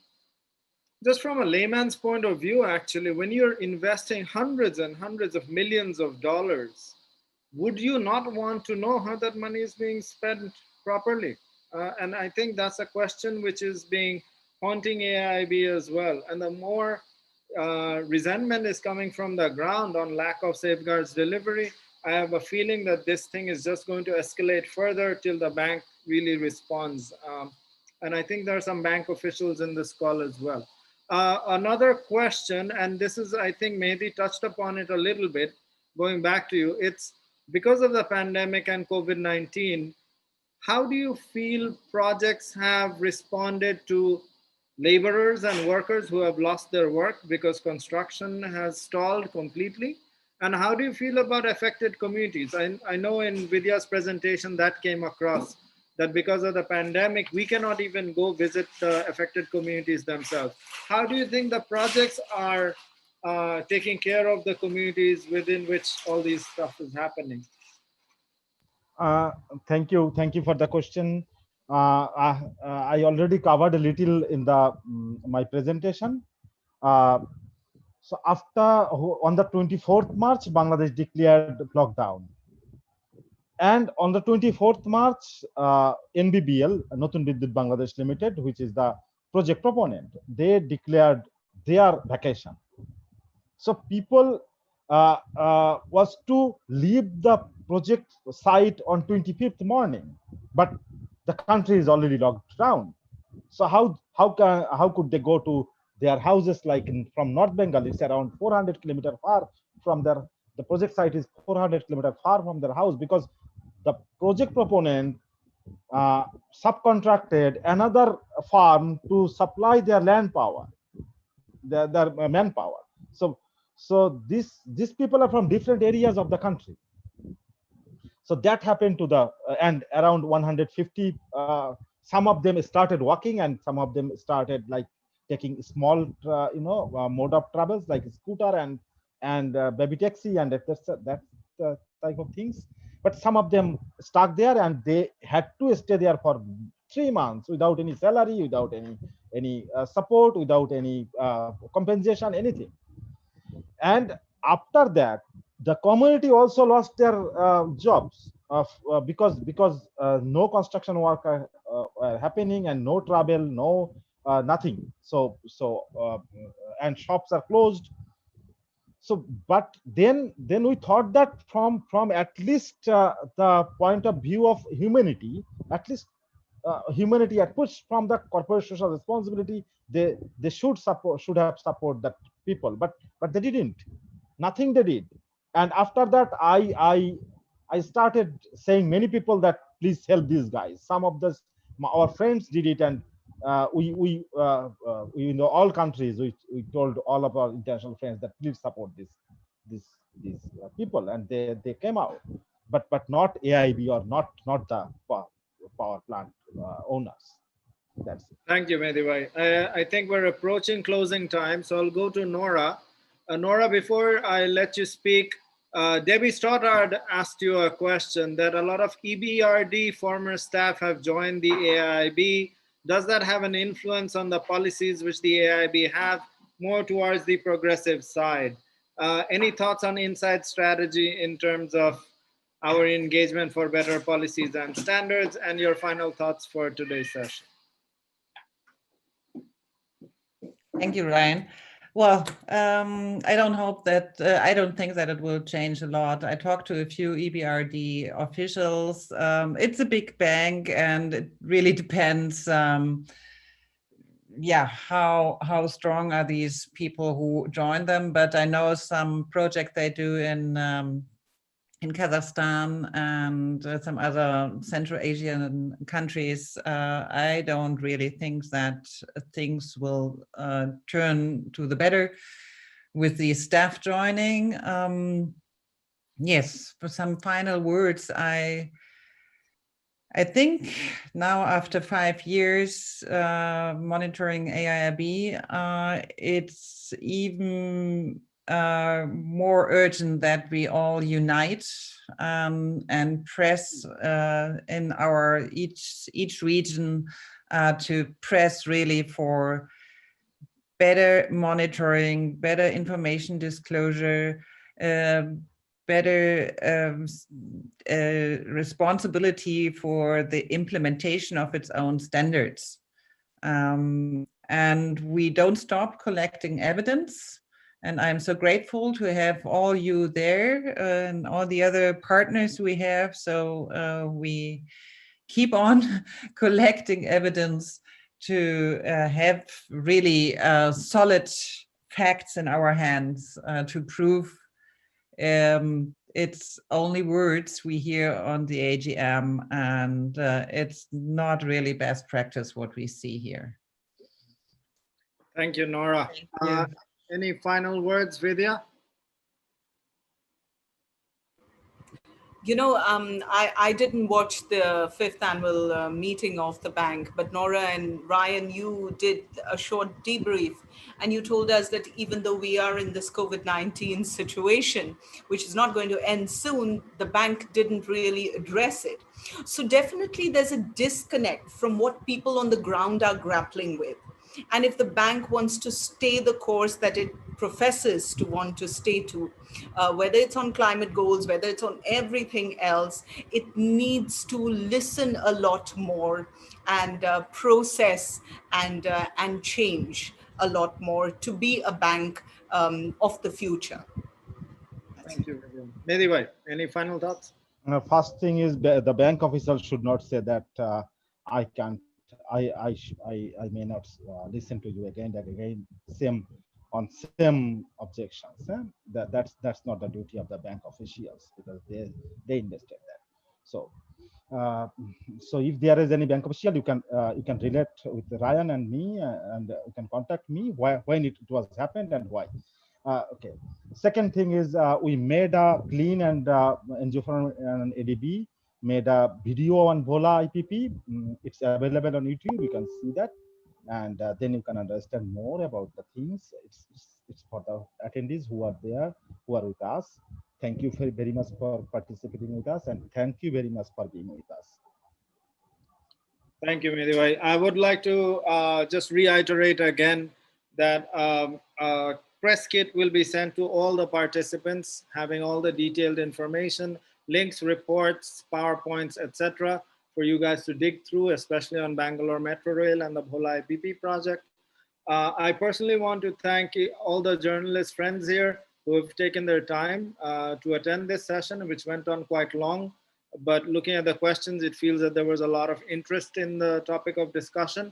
a layman's point of view, actually, when you're investing hundreds and hundreds of millions of dollars, would you not want to know how that money is being spent properly? And I think that's a question which is being haunting AIIB as well. And the more resentment is coming from the ground on lack of safeguards delivery, I have a feeling that this thing is just going to escalate further till the bank really responds. And I think there are some bank officials in this call as well. Another question, and this is, I think, maybe touched upon it a little bit, going back to you, it's because of the pandemic and COVID-19, how do you feel projects have responded to laborers and workers who have lost their work because construction has stalled completely? And how do you feel about affected communities? I know in Vidya's presentation that came across, that because of the pandemic, we cannot even go visit the affected communities themselves. How do you think the projects are taking care of the communities within which all these stuff is happening? Thank you for the question. I already covered a little in the my presentation. So after, on the 24th March, Bangladesh declared lockdown. And on the 24th March, NBBL, Notun Bidyut Bangladesh Limited, which is the project proponent, they declared their vacation. So people was to leave the project site on 25th morning, but the country is already locked down. So how could they go to their houses? Like from North Bengal, it's around 400 kilometers far from the project site is 400 kilometers far from their house, because the project proponent subcontracted another farm to supply their land power, their manpower. So these people are from different areas of the country. So that happened to the and around 150. Some of them started walking, and some of them started like taking small, mode of travels like scooter and baby taxi and that type of things. But some of them stuck there, and they had to stay there for 3 months without any salary, without any support, without any compensation, anything. And after that, the community also lost their jobs because no construction work are happening, and no travel, no nothing. So and shops are closed. So, but then we thought that from at least the point of view of humanity, at least humanity at push from the corporate social responsibility, they should have support that people, but they didn't. Nothing they did. And after that, I started saying many people that please help these guys. Some of our friends did it, and we in all countries we told all of our international friends that please support these people, and they came out, but not AIB or not the power plant owners. That's it. Thank you, Medibhai. I think we're approaching closing time, so I'll go to Nora. Nora, before I let you speak, Debbie Stoddard asked you a question that a lot of EBRD former staff have joined the AIIB. Does that have an influence on the policies which the AIIB have more towards the progressive side? Any thoughts on inside strategy in terms of our engagement for better policies and standards, and your final thoughts for today's session? Thank you, Ryan. Well, I don't think that it will change a lot. I talked to a few EBRD officials. It's a big bank, and it really depends, how strong are these people who join them. But I know some project they do in in Kazakhstan and some other Central Asian countries, I don't really think that things will turn to the better with the staff joining. Yes, for some final words, I think now after 5 years monitoring AIIB, it's even more urgent that we all unite and press in our each region to press really for better monitoring, better information disclosure, better responsibility for the implementation of its own standards. And we don't stop collecting evidence. And I'm so grateful to have all you there and all the other partners we have. So we keep on collecting evidence to have really solid facts in our hands to prove it's only words we hear on the AGM, and it's not really best practice what we see here. Thank you, Nora. Thank you. Any final words, Vidya? You know, I didn't watch the 5th annual meeting of the bank, but Nora and Ryan, you did a short debrief, and you told us that even though we are in this COVID-19 situation, which is not going to end soon, the bank didn't really address it. So definitely there's a disconnect from what people on the ground are grappling with. And if the bank wants to stay the course that it professes to want to stay to, whether it's on climate goals, whether it's on everything else, it needs to listen a lot more and process and change a lot more to be a bank of the future. Thank you, Vidya. Medivai, any final thoughts? First thing is the bank officials should not say that I can't, I may not listen to you again and again, same objections. That's not the duty of the bank officials, because they invested that. So so if there is any bank official, you can relate with Ryan and me, and you can contact me when it was happened and why. Okay. Second thing is we made a clean and NGO FORUM and ADB made a video on Bhola IPP. It's available on YouTube. You can see that, and then you can understand more about the things. It's for the attendees who are there, who are with us. Thank you very much for participating with us, and thank you very much for being with us. Thank you, Medivai. I would like to just reiterate again that press kit will be sent to all the participants, having all the detailed information, links, reports, PowerPoints, etc., for you guys to dig through, especially on Bangalore Metro Rail and the Bhola IPP project. I personally want to thank all the journalist friends here who have taken their time to attend this session, which went on quite long. But looking at the questions, it feels that there was a lot of interest in the topic of discussion.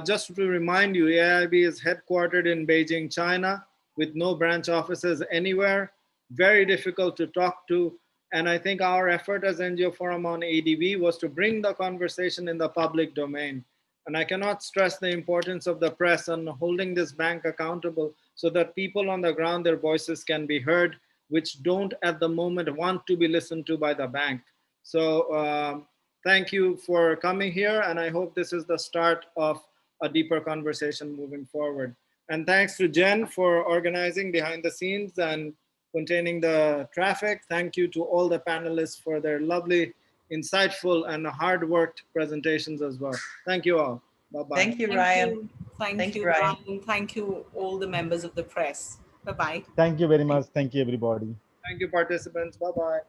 Just to remind you, AIIB is headquartered in Beijing, China, with no branch offices anywhere, very difficult to talk to. And I think our effort as NGO FORUM on ADB was to bring the conversation in the public domain. And I cannot stress the importance of the press on holding this bank accountable so that people on the ground, their voices can be heard, which don't at the moment want to be listened to by the bank. So thank you for coming here. And I hope this is the start of a deeper conversation moving forward. And thanks to Jen for organizing behind the scenes and containing the traffic. Thank you to all the panelists for their lovely, insightful, and hard-worked presentations as well. Thank you all. Bye-bye. Thank you, Ryan. Thank you, Ryan. Thank you, all the members of the press. Bye-bye. Thank you very much. Thank you, everybody. Thank you, participants. Bye-bye.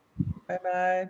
Bye-bye.